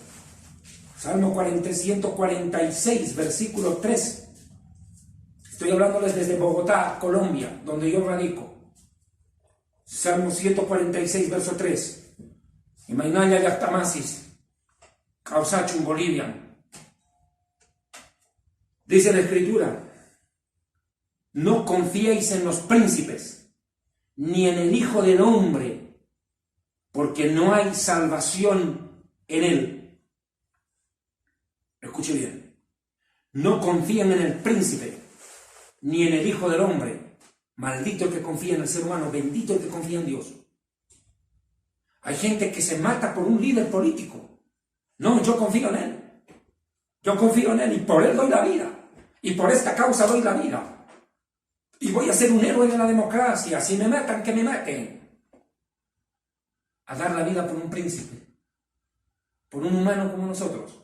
Salmo 146, versículo 3. Estoy hablándoles desde Bogotá, Colombia, donde yo radico. Salmo 146, verso 3. Imainaya Yactamasis, Causachum, Bolivia. Dice la Escritura: no confiéis en los príncipes, ni en el Hijo del Hombre, porque no hay salvación en él. Escuche bien. No confíen en el príncipe, ni en el Hijo del Hombre. Maldito el que confía en el ser humano, bendito el que confía en Dios. Hay gente que se mata por un líder político. No, yo confío en él. Yo confío en él y por él doy la vida. Y por esta causa doy la vida. Y voy a ser un héroe de la democracia. Si me matan, que me maten. A dar la vida por un príncipe. Por un humano como nosotros.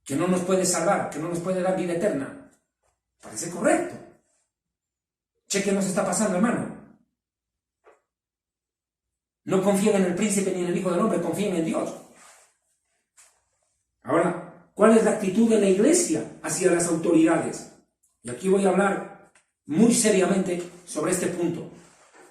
Que no nos puede salvar, que no nos puede dar vida eterna. Parece correcto. Cheque nos está pasando, hermano. No confíen en el príncipe ni en el Hijo del Hombre, confíen en Dios. Ahora, ¿cuál es la actitud de la iglesia hacia las autoridades? Y aquí voy a hablar muy seriamente sobre este punto.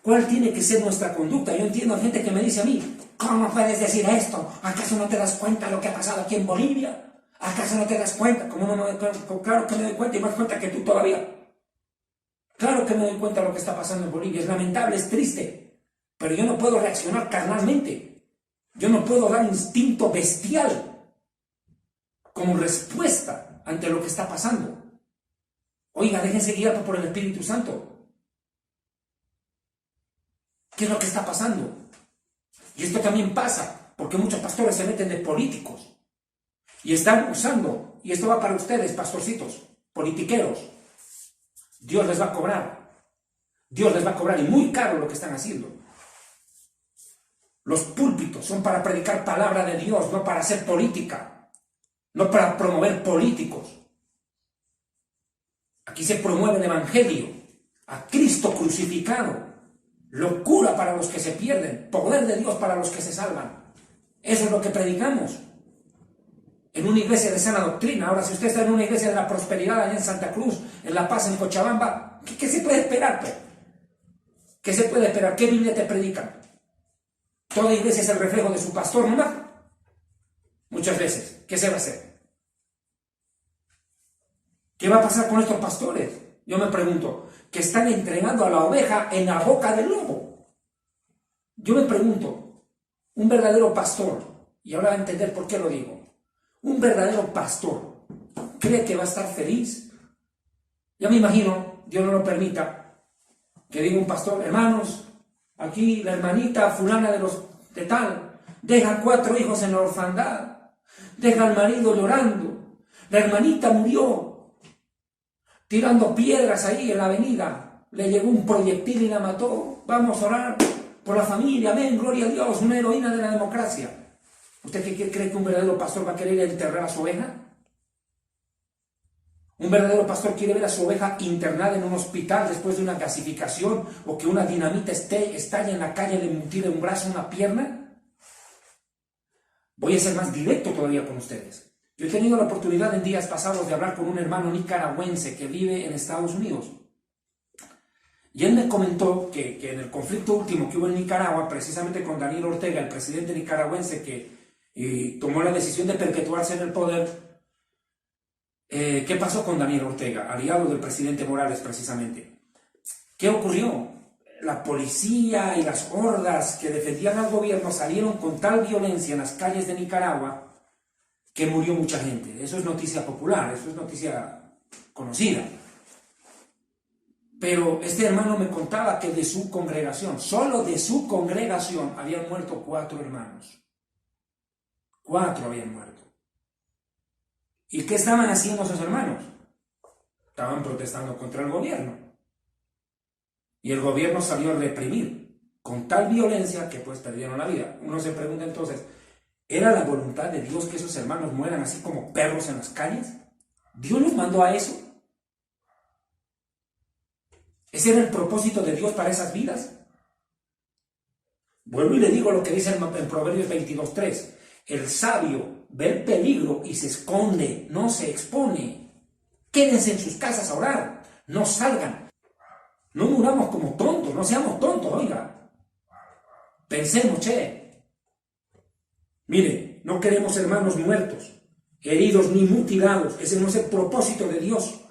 ¿Cuál tiene que ser nuestra conducta? Yo entiendo a gente que me dice a mí: ¿cómo puedes decir esto? ¿Acaso no te das cuenta de lo que ha pasado aquí en Bolivia? ¿Acaso no te das cuenta? ¿Cómo no me doy cuenta? Claro que me doy cuenta y más cuenta que tú todavía. Claro que me doy cuenta de lo que está pasando en Bolivia. Es lamentable, es triste. Pero yo no puedo reaccionar carnalmente. Yo no puedo dar instinto bestial como respuesta ante lo que está pasando. Oiga, déjense guiar por el Espíritu Santo. ¿Qué es lo que está pasando? Y esto también pasa porque muchos pastores se meten de políticos. Y están usando, y esto va para ustedes, pastorcitos, politiqueros. Dios les va a cobrar. Dios les va a cobrar, y muy caro lo que están haciendo. Los púlpitos son para predicar palabra de Dios, no para hacer política, no para promover políticos. Aquí se promueve el Evangelio, a Cristo crucificado, locura para los que se pierden, poder de Dios para los que se salvan. Eso es lo que predicamos. En una iglesia de sana doctrina. Ahora, si usted está en una iglesia de la prosperidad allá en Santa Cruz, en La Paz, en Cochabamba, ¿qué se puede esperar, pues? ¿Qué se puede esperar? ¿Qué Biblia te predican? Toda iglesia es el reflejo de su pastor, ¿no? Muchas veces. ¿Qué se va a hacer? ¿Qué va a pasar con estos pastores? Yo me pregunto, que están entregando a la oveja en la boca del lobo. Yo me pregunto, un verdadero pastor, y ahora va a entender por qué lo digo, un verdadero pastor, ¿cree que va a estar feliz? Ya me imagino, Dios no lo permita, que diga un pastor: hermanos, aquí la hermanita fulana de tal, deja 4 hijos en la orfandad, deja al marido llorando, La hermanita murió tirando piedras ahí en la avenida. Le llegó un proyectil y la mató. Vamos a orar por la familia. Amén, gloria a Dios, una heroína de la democracia. ¿Usted qué cree que un verdadero pastor va a querer enterrar a su oveja? ¿Un verdadero pastor quiere ver a su oveja internada en un hospital después de una gasificación o que una dinamita estalle en la calle y le mutile un brazo, una pierna? Voy a ser más directo todavía con ustedes. Yo he tenido la oportunidad en días pasados de hablar con un hermano nicaragüense que vive en Estados Unidos. Y él me comentó que en el conflicto último que hubo en Nicaragua, precisamente con Daniel Ortega, el presidente nicaragüense que tomó la decisión de perpetuarse en el poder, ¿qué pasó con Daniel Ortega, aliado del presidente Morales precisamente? ¿Qué ocurrió? La policía y las hordas que defendían al gobierno salieron con tal violencia en las calles de Nicaragua que murió mucha gente. Eso es noticia popular, eso es noticia conocida. Pero este hermano me contaba que de su congregación, solo de su congregación, habían muerto 4 hermanos. 4 habían muerto. ¿Y qué estaban haciendo esos hermanos? Estaban protestando contra el gobierno. Y el gobierno salió a reprimir con tal violencia que pues perdieron la vida. Uno se pregunta entonces, ¿era la voluntad de Dios que esos hermanos mueran así como perros en las calles? ¿Dios los mandó a eso? ¿Ese era el propósito de Dios para esas vidas? Vuelvo y le digo lo que dice en Proverbios 22:3. El sabio ve el peligro y se esconde, no se expone. Quédense en sus casas a orar, no salgan. No muramos como tontos, no seamos tontos, oiga. Pensemos, Mire, no queremos hermanos muertos, heridos ni mutilados. Ese no es el propósito de Dios.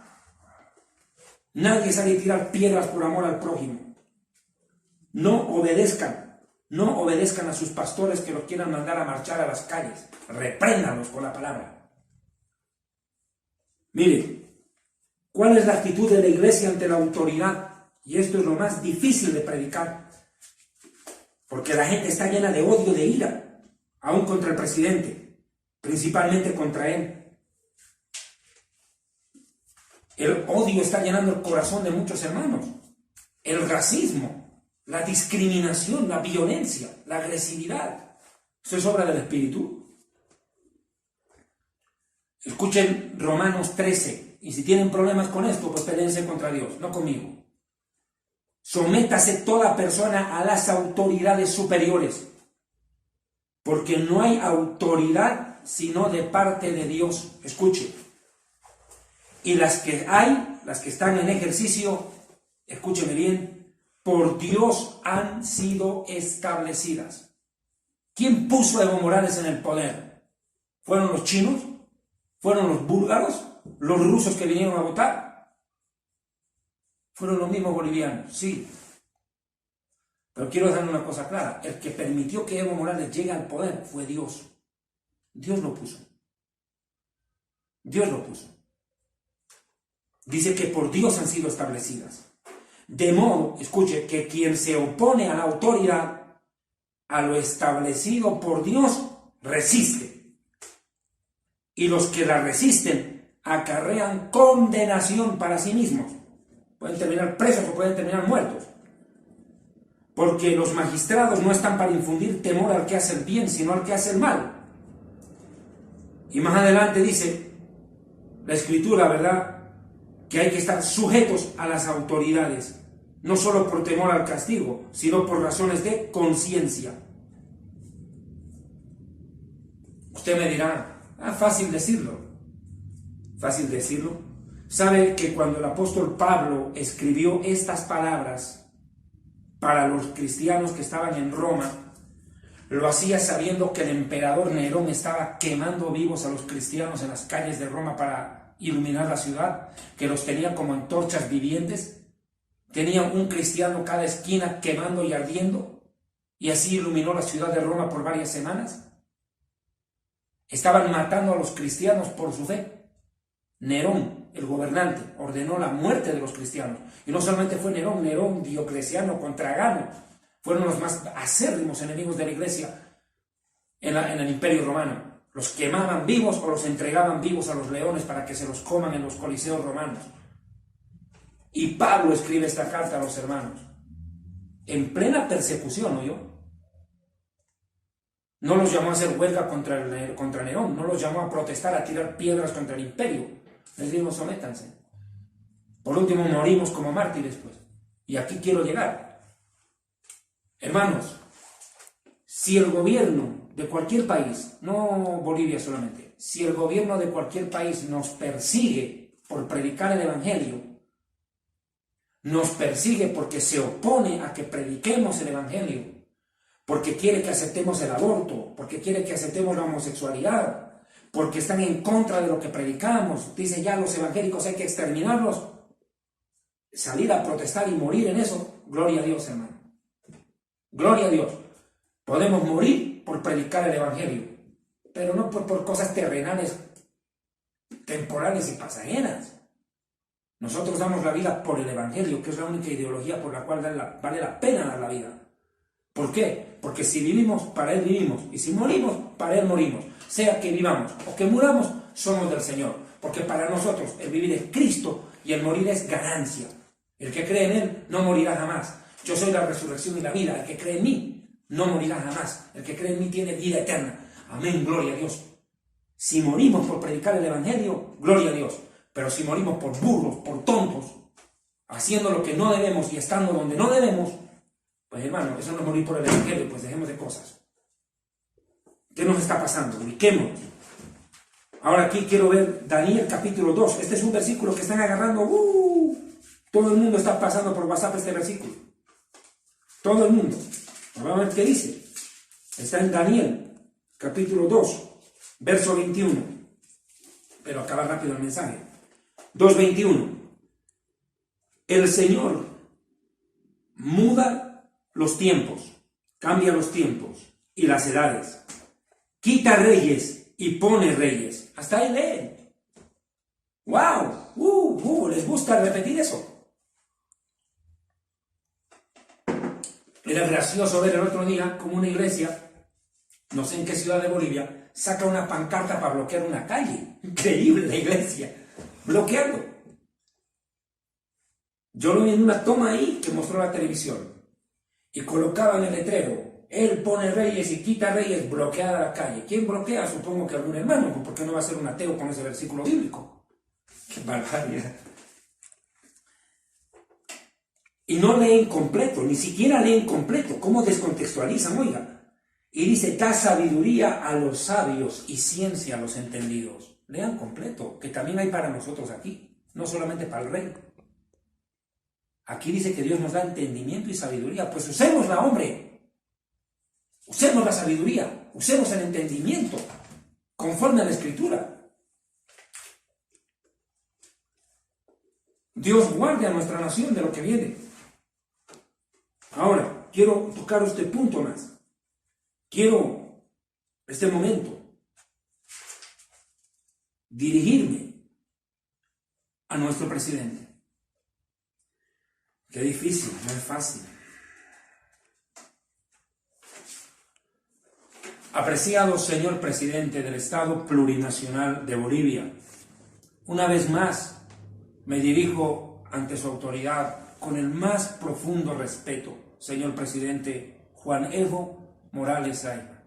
Nadie sale a tirar piedras por amor al prójimo. No obedezcan a sus pastores que los quieran mandar a marchar a las calles. Repréndanlos con la palabra. Mire, ¿cuál es la actitud de la iglesia ante la autoridad? Y esto es lo más difícil de predicar. Porque la gente está llena de odio, de ira, aún contra el presidente, principalmente contra él. El odio está llenando el corazón de muchos hermanos. El racismo, la discriminación, la violencia, la agresividad. ¿Eso es obra del Espíritu? Escuchen Romanos 13. Y si tienen problemas con esto, pues peleense contra Dios, no conmigo. Sométase toda persona a las autoridades superiores, porque no hay autoridad sino de parte de Dios. Escuche. Y las que hay, las que están en ejercicio, escúcheme bien, por Dios han sido establecidas. ¿Quién puso a Evo Morales en el poder? ¿Fueron los chinos? ¿Fueron los búlgaros? ¿Los rusos que vinieron a votar? Fueron los mismos bolivianos, sí. Pero quiero dejar una cosa clara. El que permitió que Evo Morales llegue al poder fue Dios. Dios lo puso. Dios lo puso. Dice que por Dios han sido establecidas. De modo, escuche, que quien se opone a la autoridad, a lo establecido por Dios, resiste. Y los que la resisten acarrean condenación para sí mismos. Pueden terminar presos o pueden terminar muertos. Porque los magistrados no están para infundir temor al que hace el bien, sino al que hace el mal. Y más adelante dice la Escritura, ¿verdad?, que hay que estar sujetos a las autoridades, no solo por temor al castigo, sino por razones de conciencia. Usted me dirá, fácil decirlo. Fácil decirlo. ¿Sabe que cuando el apóstol Pablo escribió estas palabras para los cristianos que estaban en Roma, lo hacía sabiendo que el emperador Nerón estaba quemando vivos a los cristianos en las calles de Roma para iluminar la ciudad, que los tenía como antorchas vivientes? Tenían un cristiano cada esquina quemando y ardiendo, y así iluminó la ciudad de Roma por varias semanas. Estaban matando a los cristianos por su fe. Nerón, el gobernante, ordenó la muerte de los cristianos. Y no solamente fue Nerón, Diocleciano, Trajano, fueron los más acérrimos enemigos de la iglesia en el Imperio Romano. Los quemaban vivos o los entregaban vivos a los leones para que se los coman en los coliseos romanos. Y Pablo escribe esta carta a los hermanos, en plena persecución, ¿oyó? No los llamó a hacer huelga contra Nerón, no los llamó a protestar, a tirar piedras contra el imperio. Les dijo, sométanse. Por último, morimos como mártires, pues. Y aquí quiero llegar. Hermanos, si el gobierno de cualquier país, no Bolivia solamente, si el gobierno de cualquier país nos persigue por predicar el evangelio, nos persigue porque se opone a que prediquemos el evangelio, porque quiere que aceptemos el aborto, porque quiere que aceptemos la homosexualidad, porque están en contra de lo que predicamos, dice ya los evangélicos hay que exterminarlos, salir a protestar y morir en eso, gloria a Dios, hermano. Gloria a Dios. Podemos morir por predicar el evangelio, pero no por cosas terrenales, temporales y pasajeras. Nosotros damos la vida por el evangelio, que es la única ideología por la cual vale la pena dar la vida. ¿Por qué? Porque si vivimos, para Él vivimos, y si morimos, para Él morimos. Sea que vivamos o que muramos, somos del Señor. Porque para nosotros el vivir es Cristo y el morir es ganancia. El que cree en Él no morirá jamás. Yo soy la resurrección y la vida. El que cree en mí no morirá jamás. El que cree en mí tiene vida eterna. Amén, gloria a Dios. Si morimos por predicar el evangelio, gloria a Dios. Pero si morimos por burros, por tontos, haciendo lo que no debemos y estando donde no debemos, pues hermano, eso no es morir por el evangelio, pues dejemos de cosas. ¿Qué nos está pasando? Ubiquémonos. Ahora aquí quiero ver Daniel capítulo 2. Este es un versículo que están agarrando. Todo el mundo está pasando por WhatsApp este versículo. Todo el mundo. Vamos a ver qué dice. Está en Daniel capítulo 2, verso 21. Pero acaba rápido el mensaje. 2:21. El Señor muda los tiempos, cambia los tiempos y las edades, quita reyes y pone reyes. Hasta ahí leen. ¡Wow! ¿Les gusta repetir eso? Era gracioso ver el otro día como una iglesia, no sé en qué ciudad de Bolivia, saca una pancarta para bloquear una calle. Increíble la iglesia, bloqueando. Yo lo vi en una toma ahí que mostró la televisión. Y colocaban el letrero, Él pone reyes y quita reyes, bloqueada la calle. ¿Quién bloquea? Supongo que algún hermano, porque no va a ser un ateo con ese versículo bíblico. ¡Qué barbaridad! Y no leen completo, ni siquiera leen completo. ¿Cómo descontextualizan? Oiga. Y dice, da sabiduría a los sabios y ciencia a los entendidos. Lean completo, que también hay para nosotros aquí, no solamente para el rey. Aquí dice que Dios nos da entendimiento y sabiduría. Pues usémosla, hombre. Usemos la sabiduría, usemos el entendimiento, conforme a la Escritura. Dios guarde a nuestra nación de lo que viene. Ahora, quiero tocar este punto más. Quiero, este momento, dirigirme a nuestro presidente. Qué difícil, no es fácil. Apreciado señor presidente del Estado Plurinacional de Bolivia, una vez más me dirijo ante su autoridad con el más profundo respeto, señor presidente Juan Evo Morales Ayma,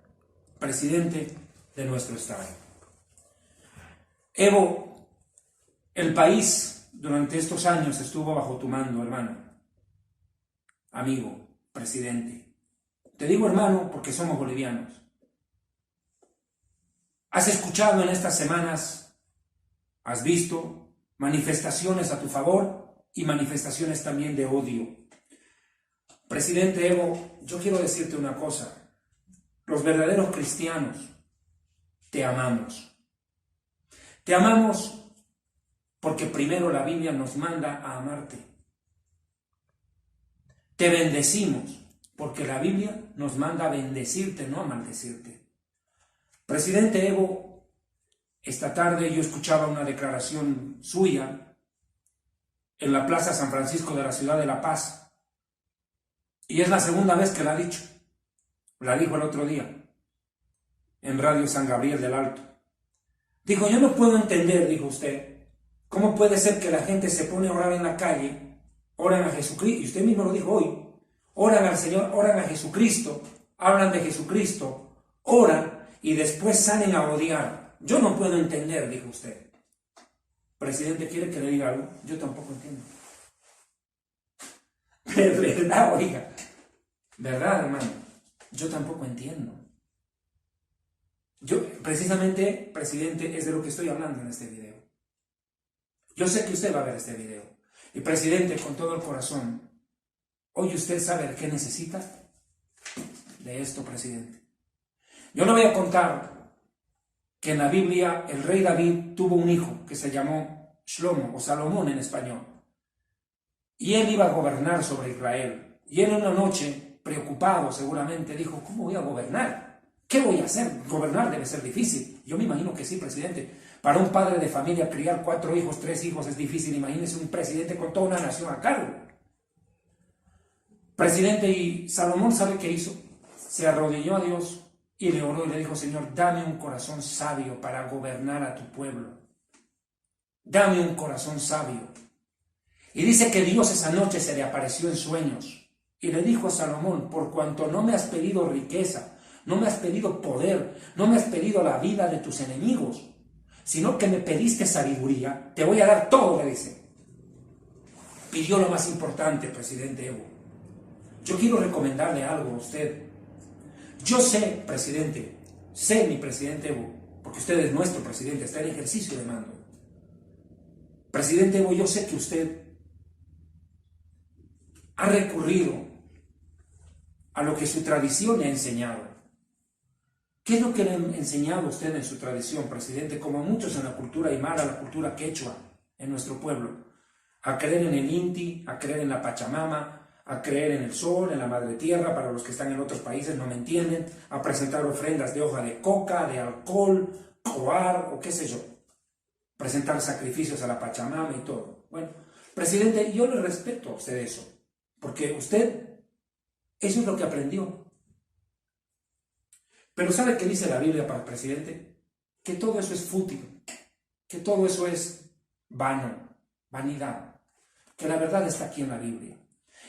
presidente de nuestro Estado. Evo, el país durante estos años estuvo bajo tu mando, hermano. Amigo, presidente. Te digo hermano porque somos bolivianos. Has escuchado en estas semanas, has visto manifestaciones a tu favor y manifestaciones también de odio. Presidente Evo, yo quiero decirte una cosa. Los verdaderos cristianos te amamos. Te amamos porque primero la Biblia nos manda a amarte. Te bendecimos, porque la Biblia nos manda a bendecirte, no a maldecirte. Presidente Evo, esta tarde yo escuchaba una declaración suya en la Plaza San Francisco de la ciudad de La Paz, y es la segunda vez que la ha dicho. La dijo el otro día. en Radio San Gabriel del Alto. Dijo, yo no puedo entender, dijo usted, cómo puede ser que la gente se pone a orar en la calle, oran a Jesucristo, y usted mismo lo dijo hoy, oran al Señor, oran a Jesucristo, hablan de Jesucristo, oran y después salen a odiar. Yo no puedo entender, dijo usted. Presidente, ¿quiere que le diga algo? Yo tampoco entiendo. Es verdad, oiga. ¿Verdad, hermano? Yo tampoco entiendo. Yo, precisamente, presidente, es de lo que estoy hablando en este video. Yo sé que usted va a ver este video. Y presidente, con todo el corazón, hoy usted sabe de qué necesita. De esto, presidente. Yo le voy a contar que en la Biblia el rey David tuvo un hijo que se llamó Shlomo o Salomón en español. Y él iba a gobernar sobre Israel. Y él una noche, preocupado seguramente, dijo, ¿cómo voy a gobernar? ¿Qué voy a hacer? Gobernar debe ser difícil. Yo me imagino que sí, presidente. Para un padre de familia criar 4 hijos, 3 hijos es difícil. Imagínese un presidente con toda una nación a cargo. Presidente, y Salomón, ¿sabe qué hizo? Se arrodilló a Dios y le oró y le dijo, Señor, dame un corazón sabio para gobernar a tu pueblo. Dame un corazón sabio. Y dice que Dios esa noche se le apareció en sueños y le dijo a Salomón, por cuanto no me has pedido riqueza, no me has pedido poder, no me has pedido la vida de tus enemigos, sino que me pediste sabiduría, te voy a dar todo, le dice. Pidió lo más importante, presidente Evo. Yo quiero recomendarle algo a usted. Yo sé, presidente, sé mi presidente Evo, porque usted es nuestro presidente, está en ejercicio de mando. Presidente Evo, yo sé que usted ha recurrido a lo que su tradición le ha enseñado. ¿Qué es lo que le ha enseñado usted en su tradición, presidente? Como muchos en la cultura aymara, la cultura quechua, en nuestro pueblo. A creer en el Inti, a creer en la Pachamama, a creer en el sol, en la madre tierra, para los que están en otros países no me entienden, a presentar ofrendas de hoja de coca, de alcohol, coar o qué sé yo. Presentar sacrificios a la Pachamama y todo. Bueno, presidente, yo le respeto a usted eso. Porque usted, eso es lo que aprendió. Pero ¿sabe qué dice la Biblia para el presidente? Que todo eso es fútil, que todo eso es vano, vanidad, que la verdad está aquí en la Biblia.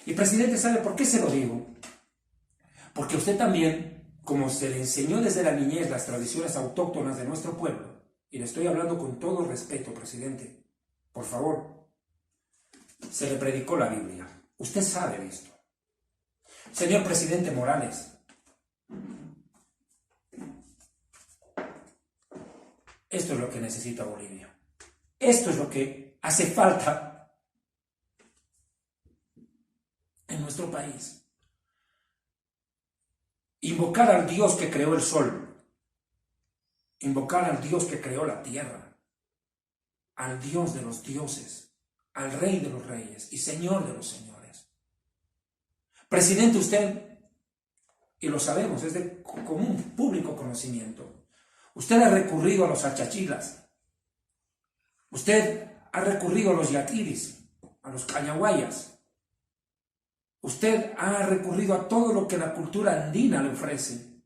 Y presidente, ¿sabe por qué se lo digo? Porque usted también, como se le enseñó desde la niñez las tradiciones autóctonas de nuestro pueblo, y le estoy hablando con todo respeto, presidente, por favor, se le predicó la Biblia. Usted sabe de esto. Señor presidente Morales, esto es lo que necesita Bolivia. Esto es lo que hace falta en nuestro país. Invocar al Dios que creó el sol. Invocar al Dios que creó la tierra. Al Dios de los dioses. Al Rey de los reyes y Señor de los señores. Presidente, usted, y lo sabemos, es de común público conocimiento, usted ha recurrido a los achachilas, usted ha recurrido a los yaquiris, a los cañaguayas, usted ha recurrido a todo lo que la cultura andina le ofrece.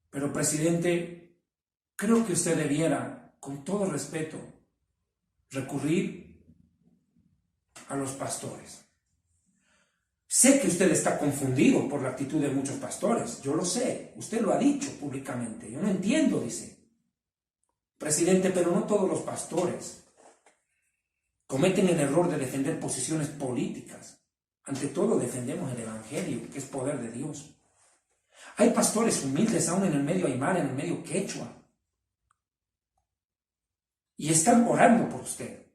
Pero, presidente, creo que usted debiera, con todo respeto, recurrir a los pastores. Sé que usted está confundido por la actitud de muchos pastores, yo lo sé, usted lo ha dicho públicamente, yo no entiendo, dice. Presidente, pero no todos los pastores cometen el error de defender posiciones políticas. Ante todo defendemos el Evangelio, que es poder de Dios. Hay pastores humildes aún en el medio aymara, en el medio quechua, y están orando por usted.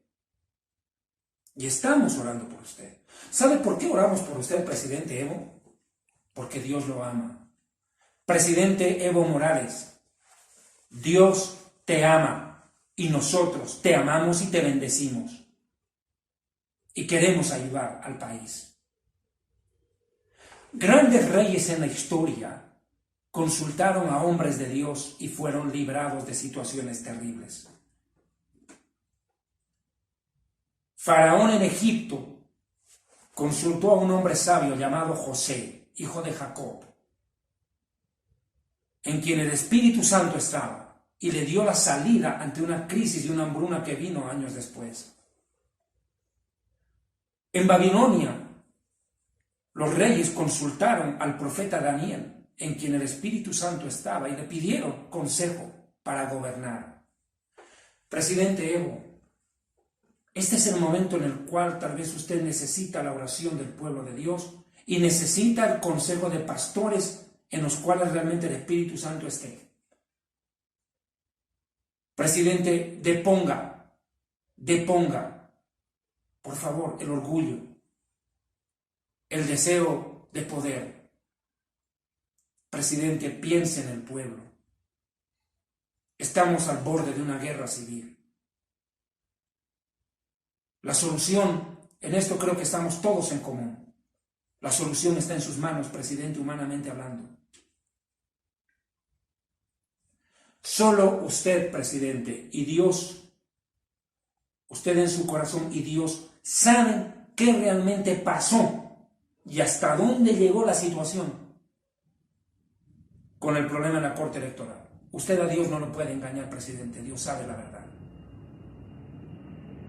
Y estamos orando por usted. ¿Sabe por qué oramos por usted, presidente Evo? Porque Dios lo ama. Presidente Evo Morales, Dios te ama y nosotros te amamos y te bendecimos. Y queremos ayudar al país. Grandes reyes en la historia consultaron a hombres de Dios y fueron librados de situaciones terribles. Faraón en Egipto consultó a un hombre sabio llamado José, hijo de Jacob. en quien el Espíritu Santo estaba y le dio la salida ante una crisis y una hambruna que vino años después. En Babilonia, los reyes consultaron al profeta Daniel, en quien el Espíritu Santo estaba, y le pidieron consejo para gobernar. Presidente Evo, este es el momento en el cual tal vez usted necesita la oración del pueblo de Dios y necesita el consejo de pastores en los cuales realmente el Espíritu Santo esté. Presidente, deponga, por favor, el orgullo, el deseo de poder. Presidente, piense en el pueblo. Estamos al borde de una guerra civil. La solución, en esto creo que estamos todos en común. La solución está en sus manos, presidente, humanamente hablando. Solo usted, presidente, y Dios, usted en su corazón y Dios, saben qué realmente pasó y hasta dónde llegó la situación con el problema en la Corte Electoral. Usted a Dios no lo puede engañar, presidente. Dios sabe la verdad.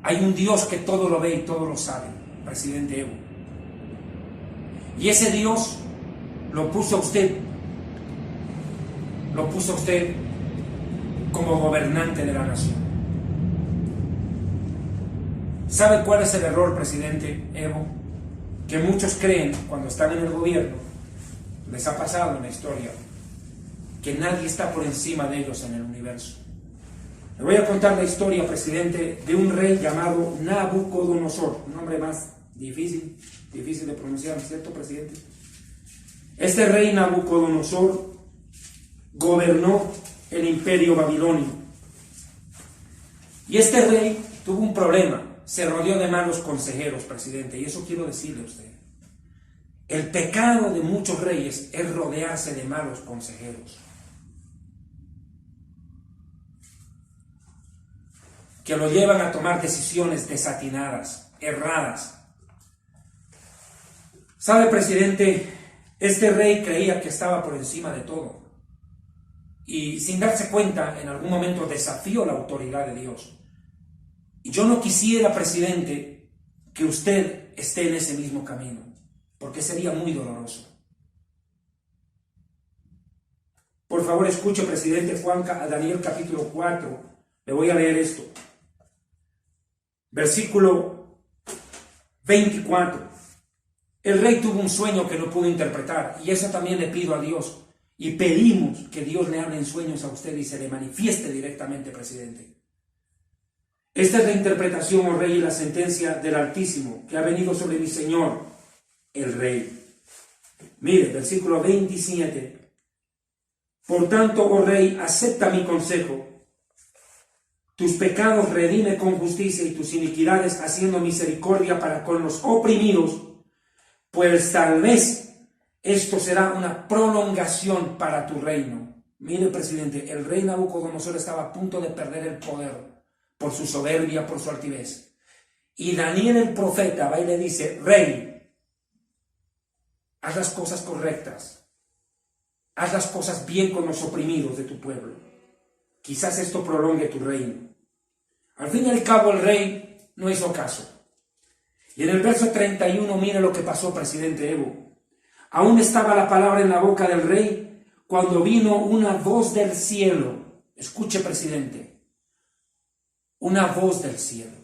Hay un Dios que todo lo ve y todo lo sabe, presidente Evo. Y ese Dios lo puso a usted como gobernante de la nación. ¿Sabe cuál es el error, presidente Evo? Que muchos creen cuando están en el gobierno, les ha pasado en la historia, que nadie está por encima de ellos en el universo. Le voy a contar la historia, presidente, de un rey llamado Nabucodonosor, un nombre más difícil de pronunciar, ¿cierto, presidente? Este rey Nabucodonosor gobernó el imperio babilonio. Y este rey tuvo un problema, se rodeó de malos consejeros, presidente, y eso quiero decirle a usted. El pecado de muchos reyes es rodearse de malos consejeros, que lo llevan a tomar decisiones desatinadas, erradas. ¿Sabe, presidente? Este rey creía que estaba por encima de todo. Y sin darse cuenta, en algún momento desafió la autoridad de Dios. Y yo no quisiera, presidente, que usted esté en ese mismo camino, porque sería muy doloroso. Por favor, escuche, presidente Juan, a Daniel capítulo 4. Le voy a leer esto. Versículo 24. El rey tuvo un sueño que no pudo interpretar, y eso también le pido a Dios. Y pedimos que Dios le hable en sueños a usted y se le manifieste directamente, presidente. Esta es la interpretación, oh rey, y la sentencia del Altísimo que ha venido sobre mi señor, el rey. Mire, versículo 27. Por tanto, oh rey, acepta mi consejo. Tus pecados redime con justicia y tus iniquidades haciendo misericordia para con los oprimidos, pues tal vez esto será una prolongación para tu reino. Mire, presidente, el rey Nabucodonosor estaba a punto de perder el poder por su soberbia, por su altivez. Y Daniel el profeta va y le dice, rey, haz las cosas correctas, haz las cosas bien con los oprimidos de tu pueblo. Quizás esto prolongue tu reino. Al fin y al cabo el rey no hizo caso. Y en el verso 31 mire lo que pasó, presidente Evo. Aún estaba la palabra en la boca del rey cuando vino una voz del cielo. Escuche, presidente, una voz del cielo.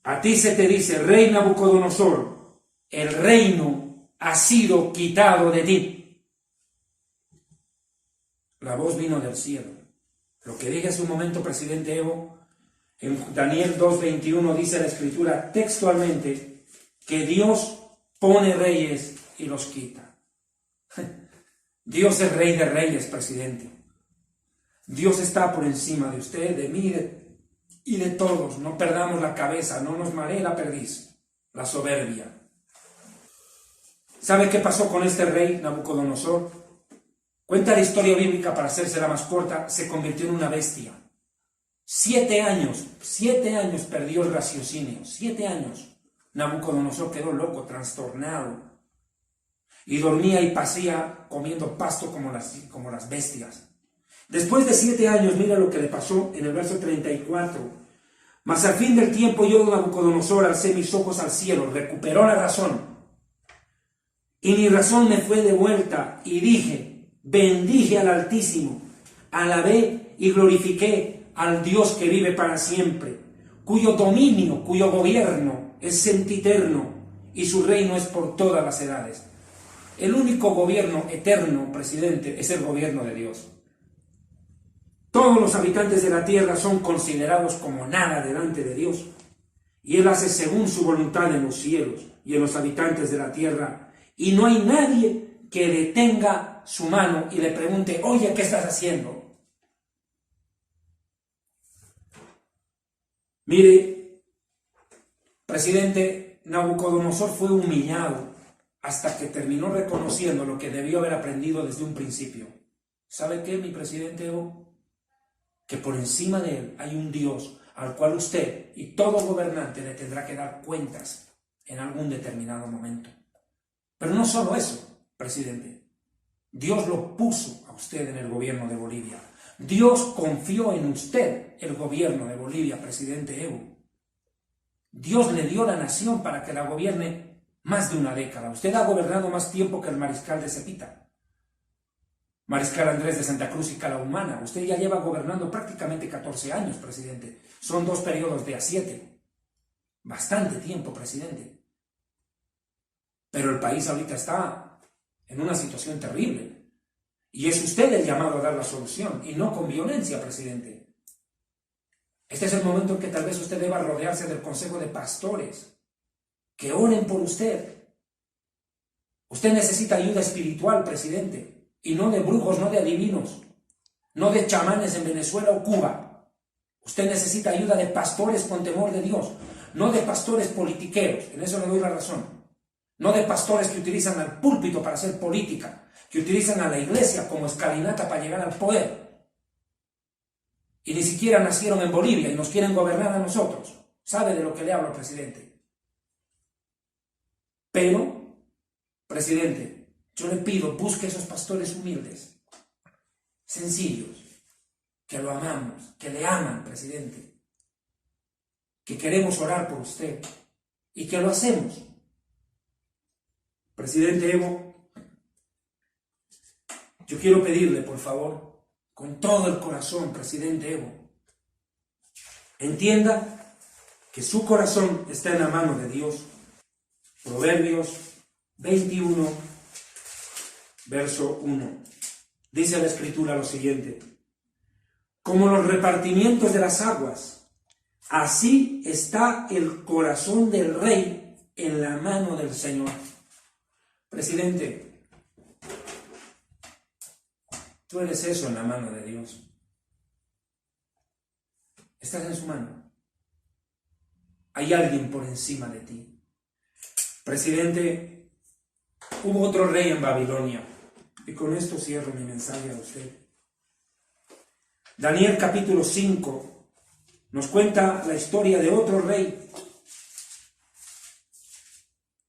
A ti se te dice, rey Nabucodonosor, el reino ha sido quitado de ti. La voz vino del cielo. Lo que dije hace un momento, presidente Evo, en Daniel 2:21 dice la escritura textualmente que Dios pone reyes y los quita. Dios es rey de reyes, presidente. Dios está por encima de usted, de mí y de todos. No perdamos la cabeza, no nos maree la perdiz, la soberbia. ¿Sabe qué pasó con este rey Nabucodonosor? Cuenta la historia bíblica, para hacérsela más corta, se convirtió en una bestia. 7 años perdió el raciocinio, 7 años. Nabucodonosor quedó loco, trastornado. y dormía y pasía comiendo pasto como las bestias. Después de 7 años, mira lo que le pasó en el verso 34. Mas al fin del tiempo yo, Nabucodonosor, alcé mis ojos al cielo, recuperó la razón. Y mi razón me fue devuelta y dije, bendije al Altísimo, alabé y glorifiqué al Dios que vive para siempre, cuyo dominio, cuyo gobierno es sempiterno y su reino es por todas las edades. El único gobierno eterno, presidente, es el gobierno de Dios. Todos los habitantes de la tierra son considerados como nada delante de Dios, y Él hace según su voluntad en los cielos y en los habitantes de la tierra, y no hay nadie que detenga su mano y le pregunte, oye, ¿qué estás haciendo? Mire, presidente, Nabucodonosor fue humillado hasta que terminó reconociendo lo que debió haber aprendido desde un principio. ¿Sabe qué, mi presidente Evo? Que por encima de él hay un Dios al cual usted y todo gobernante le tendrá que dar cuentas en algún determinado momento. Pero no solo eso, presidente. Dios lo puso a usted en el gobierno de Bolivia. Dios confió en usted el gobierno de Bolivia, presidente Evo. Dios le dio la nación para que la gobierne más de una década. Usted ha gobernado más tiempo que el mariscal de Cepita, Mariscal Andrés de Santa Cruz y Calahumana. Usted ya lleva gobernando prácticamente 14 años, presidente. Son 2 periodos de A7. Bastante tiempo, presidente. Pero el país ahorita está en una situación terrible. Y es usted el llamado a dar la solución, y no con violencia, presidente. Este es el momento en que tal vez usted deba rodearse del consejo de pastores que oren por usted. Usted necesita ayuda espiritual, presidente. Y no de brujos, no de adivinos, no de chamanes en Venezuela o Cuba. Usted necesita ayuda de pastores con temor de Dios, no de pastores politiqueros, en eso le doy la razón. No de pastores que utilizan al púlpito para hacer política, que utilizan a la iglesia como escalinata para llegar al poder. Y ni siquiera nacieron en Bolivia y nos quieren gobernar a nosotros. ¿Sabe de lo que le hablo, presidente? Pero, presidente, yo le pido, busque esos pastores humildes, sencillos, que lo amamos, que le aman, presidente, que queremos orar por usted y que lo hacemos. Presidente Evo, yo quiero pedirle, por favor, con todo el corazón, presidente Evo, entienda que su corazón está en la mano de Dios. Proverbios 21, verso 1. Dice la Escritura lo siguiente: como los repartimientos de las aguas, así está el corazón del rey en la mano del Señor. Presidente, tú eres eso en la mano de Dios. Estás en su mano. Hay alguien por encima de ti. Presidente, hubo otro rey en Babilonia. Y con esto cierro mi mensaje a usted. Daniel capítulo 5 nos cuenta la historia de otro rey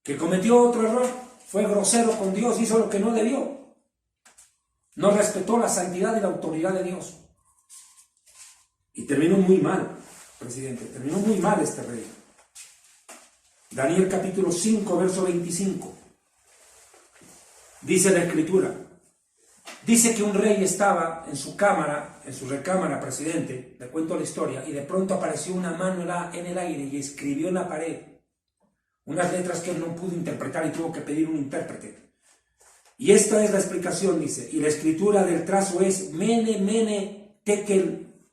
que cometió otro error. Fue grosero con Dios, hizo lo que no debió. No respetó la santidad y la autoridad de Dios. Y terminó muy mal, presidente. Terminó muy mal este rey. Daniel capítulo 5, verso 25. Dice la Escritura. Dice que un rey estaba en su cámara, en su recámara, presidente. Le cuento la historia. Y de pronto apareció una mano en el aire y escribió en la pared unas letras que él no pudo interpretar y tuvo que pedir un intérprete. Y esta es la explicación, dice. Y la escritura del trazo es Mene, Mene, Tekel,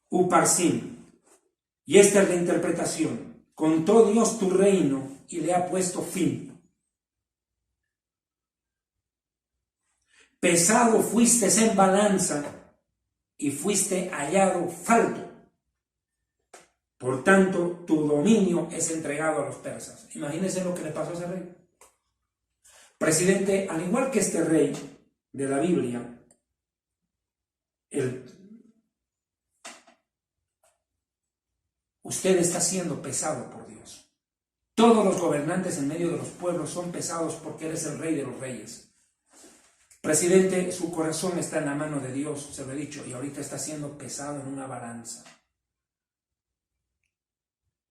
Uparsin. Y esta es la interpretación. Contó Dios tu reino y le ha puesto fin. Pesado fuiste en balanza y fuiste hallado falto. Por tanto, tu dominio es entregado a los persas. Imagínense lo que le pasó a ese rey. Presidente, al igual que este rey de la Biblia, usted está siendo pesado por Dios. Todos los gobernantes en medio de los pueblos son pesados porque Él es el Rey de los reyes. Presidente, su corazón está en la mano de Dios, se lo he dicho, y ahorita está siendo pesado en una balanza.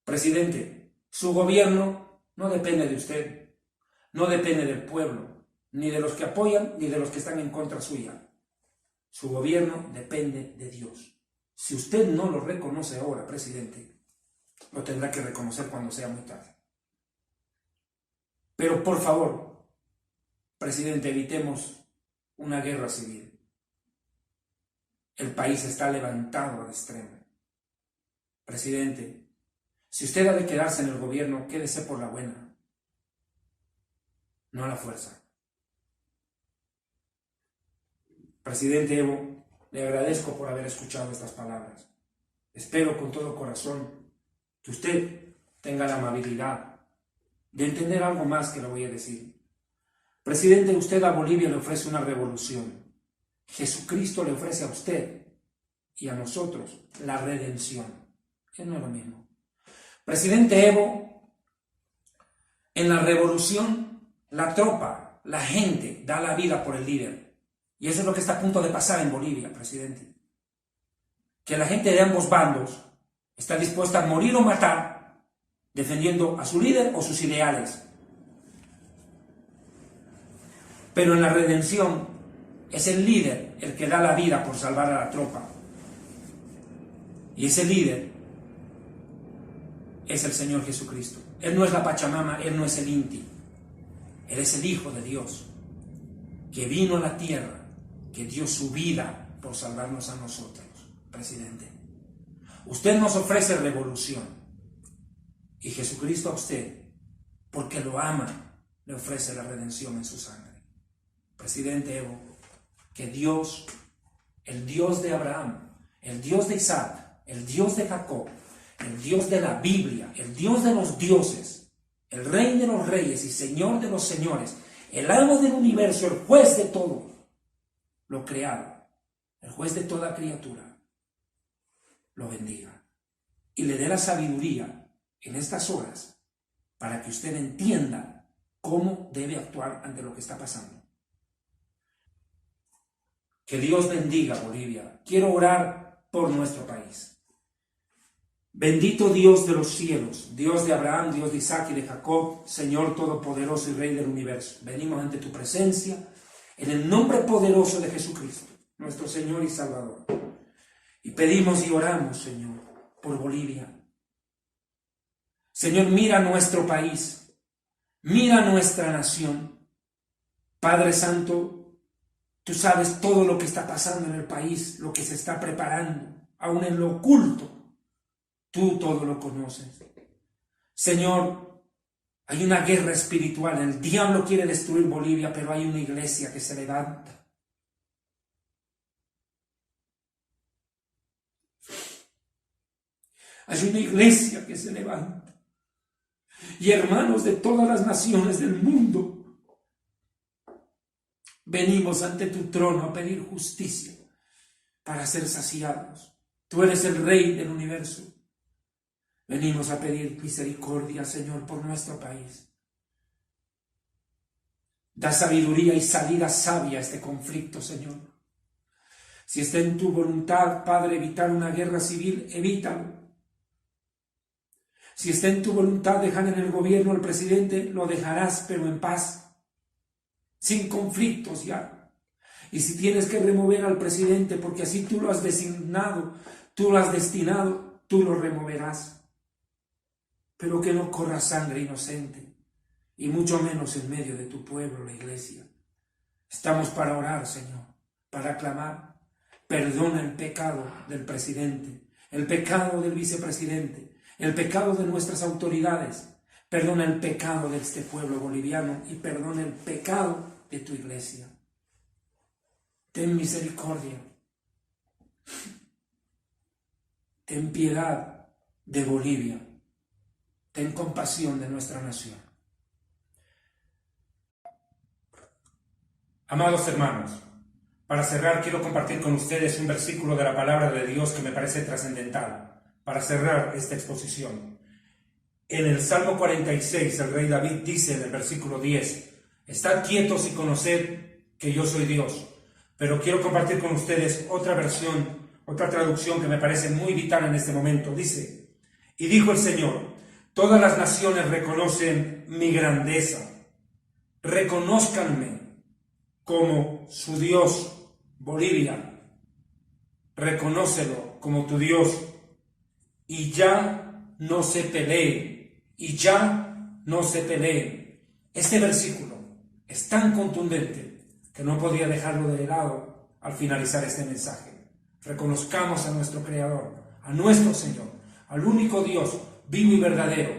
Presidente, su gobierno no depende de usted, no depende del pueblo, ni de los que apoyan, ni de los que están en contra suya. Su gobierno depende de Dios. Si usted no lo reconoce ahora, presidente, lo tendrá que reconocer cuando sea muy tarde. Pero por favor, presidente, evitemos una guerra civil. El país está levantado al extremo. Presidente, si usted ha de quedarse en el gobierno, quédese por la buena, no a la fuerza. Presidente Evo, le agradezco por haber escuchado estas palabras. Espero con todo corazón que usted tenga la amabilidad de entender algo más que le voy a decir. Presidente, usted a Bolivia le ofrece una revolución. Jesucristo le ofrece a usted y a nosotros la redención. Que no es lo mismo. Presidente Evo, en la revolución, la tropa, la gente da la vida por el líder. Y eso es lo que está a punto de pasar en Bolivia, presidente. Que la gente de ambos bandos está dispuesta a morir o matar defendiendo a su líder o sus ideales. Pero en la redención es el líder el que da la vida por salvar a la tropa. Y ese líder es el Señor Jesucristo. Él no es la Pachamama, Él no es el Inti. Él es el Hijo de Dios, que vino a la tierra, que dio su vida por salvarnos a nosotros, presidente. Usted nos ofrece revolución y Jesucristo a usted, porque lo ama, le ofrece la redención en su sangre. Presidente Evo, que Dios, el Dios de Abraham, el Dios de Isaac, el Dios de Jacob, el Dios de la Biblia, el Dios de los dioses, el Rey de los reyes y Señor de los señores, el amo del universo, el juez de todo lo creado, el juez de toda criatura, lo bendiga y le dé la sabiduría en estas horas para que usted entienda cómo debe actuar ante lo que está pasando. Que Dios bendiga Bolivia. Quiero orar por nuestro país. Bendito Dios de los cielos, Dios de Abraham, Dios de Isaac y de Jacob, Señor todopoderoso y Rey del universo. Venimos ante tu presencia en el nombre poderoso de Jesucristo, nuestro Señor y Salvador. Y pedimos y oramos, Señor, por Bolivia. Señor, mira nuestro país, mira nuestra nación. Padre Santo, tú sabes todo lo que está pasando en el país, lo que se está preparando, aún en lo oculto. Tú todo lo conoces. Señor, hay una guerra espiritual. El diablo quiere destruir Bolivia, pero hay una iglesia que se levanta. Hay una iglesia que se levanta. Y hermanos de todas las naciones del mundo, venimos ante tu trono a pedir justicia para ser saciados. Tú eres el Rey del universo. Venimos a pedir misericordia, Señor, por nuestro país. Da sabiduría y salida sabia a este conflicto, Señor. Si está en tu voluntad, Padre, evitar una guerra civil, evítalo. Si está en tu voluntad dejar en el gobierno al presidente, lo dejarás, pero en paz, sin conflictos ya. Y si tienes que remover al presidente, porque así tú lo has designado, tú lo has destinado, tú lo removerás. Pero que no corra sangre inocente, y mucho menos en medio de tu pueblo, la iglesia. Estamos para orar, Señor, para clamar. Perdona el pecado del presidente, el pecado del vicepresidente, el pecado de nuestras autoridades. Perdona el pecado de este pueblo boliviano y perdona el pecado de tu iglesia. Ten misericordia. Ten piedad de Bolivia. Ten compasión de nuestra nación. Amados hermanos, para cerrar quiero compartir con ustedes un versículo de la palabra de Dios que me parece trascendental para cerrar esta exposición. En el Salmo 46, el rey David dice en el versículo 10, estad quietos y conoced que yo soy Dios. Pero quiero compartir con ustedes otra versión, otra traducción que me parece muy vital en este momento. Dice, y dijo el Señor, todas las naciones reconocen mi grandeza. Reconózcanme como su Dios. Bolivia, reconócelo como tu Dios. Y ya no se peleen. Y ya no se peleen. Este versículo es tan contundente que no podía dejarlo de lado al finalizar este mensaje. Reconozcamos a nuestro Creador, a nuestro Señor, al único Dios vivo y verdadero,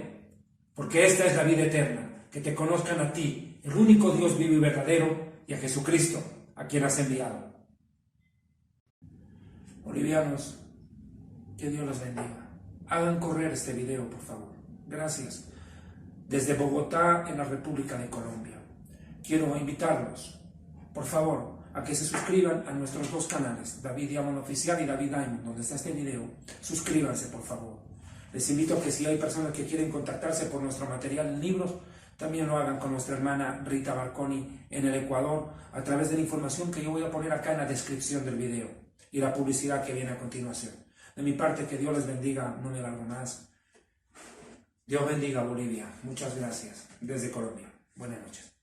porque esta es la vida eterna, que te conozcan a ti, el único Dios vivo y verdadero, y a Jesucristo, a quien has enviado. Bolivianos, que Dios los bendiga. Hagan correr este video, por favor. Gracias. Desde Bogotá, en la República de Colombia. Quiero invitarlos, por favor, a que se suscriban a nuestros dos canales, David Diamond Oficial y David Diamond, donde está este video. Suscríbanse, por favor. Les invito a que si hay personas que quieren contactarse por nuestro material en libros, también lo hagan con nuestra hermana Rita Barconi en el Ecuador, a través de la información que yo voy a poner acá en la descripción del video y la publicidad que viene a continuación. De mi parte, que Dios les bendiga, no me alargo más. Dios bendiga a Bolivia. Muchas gracias. Desde Colombia. Buenas noches.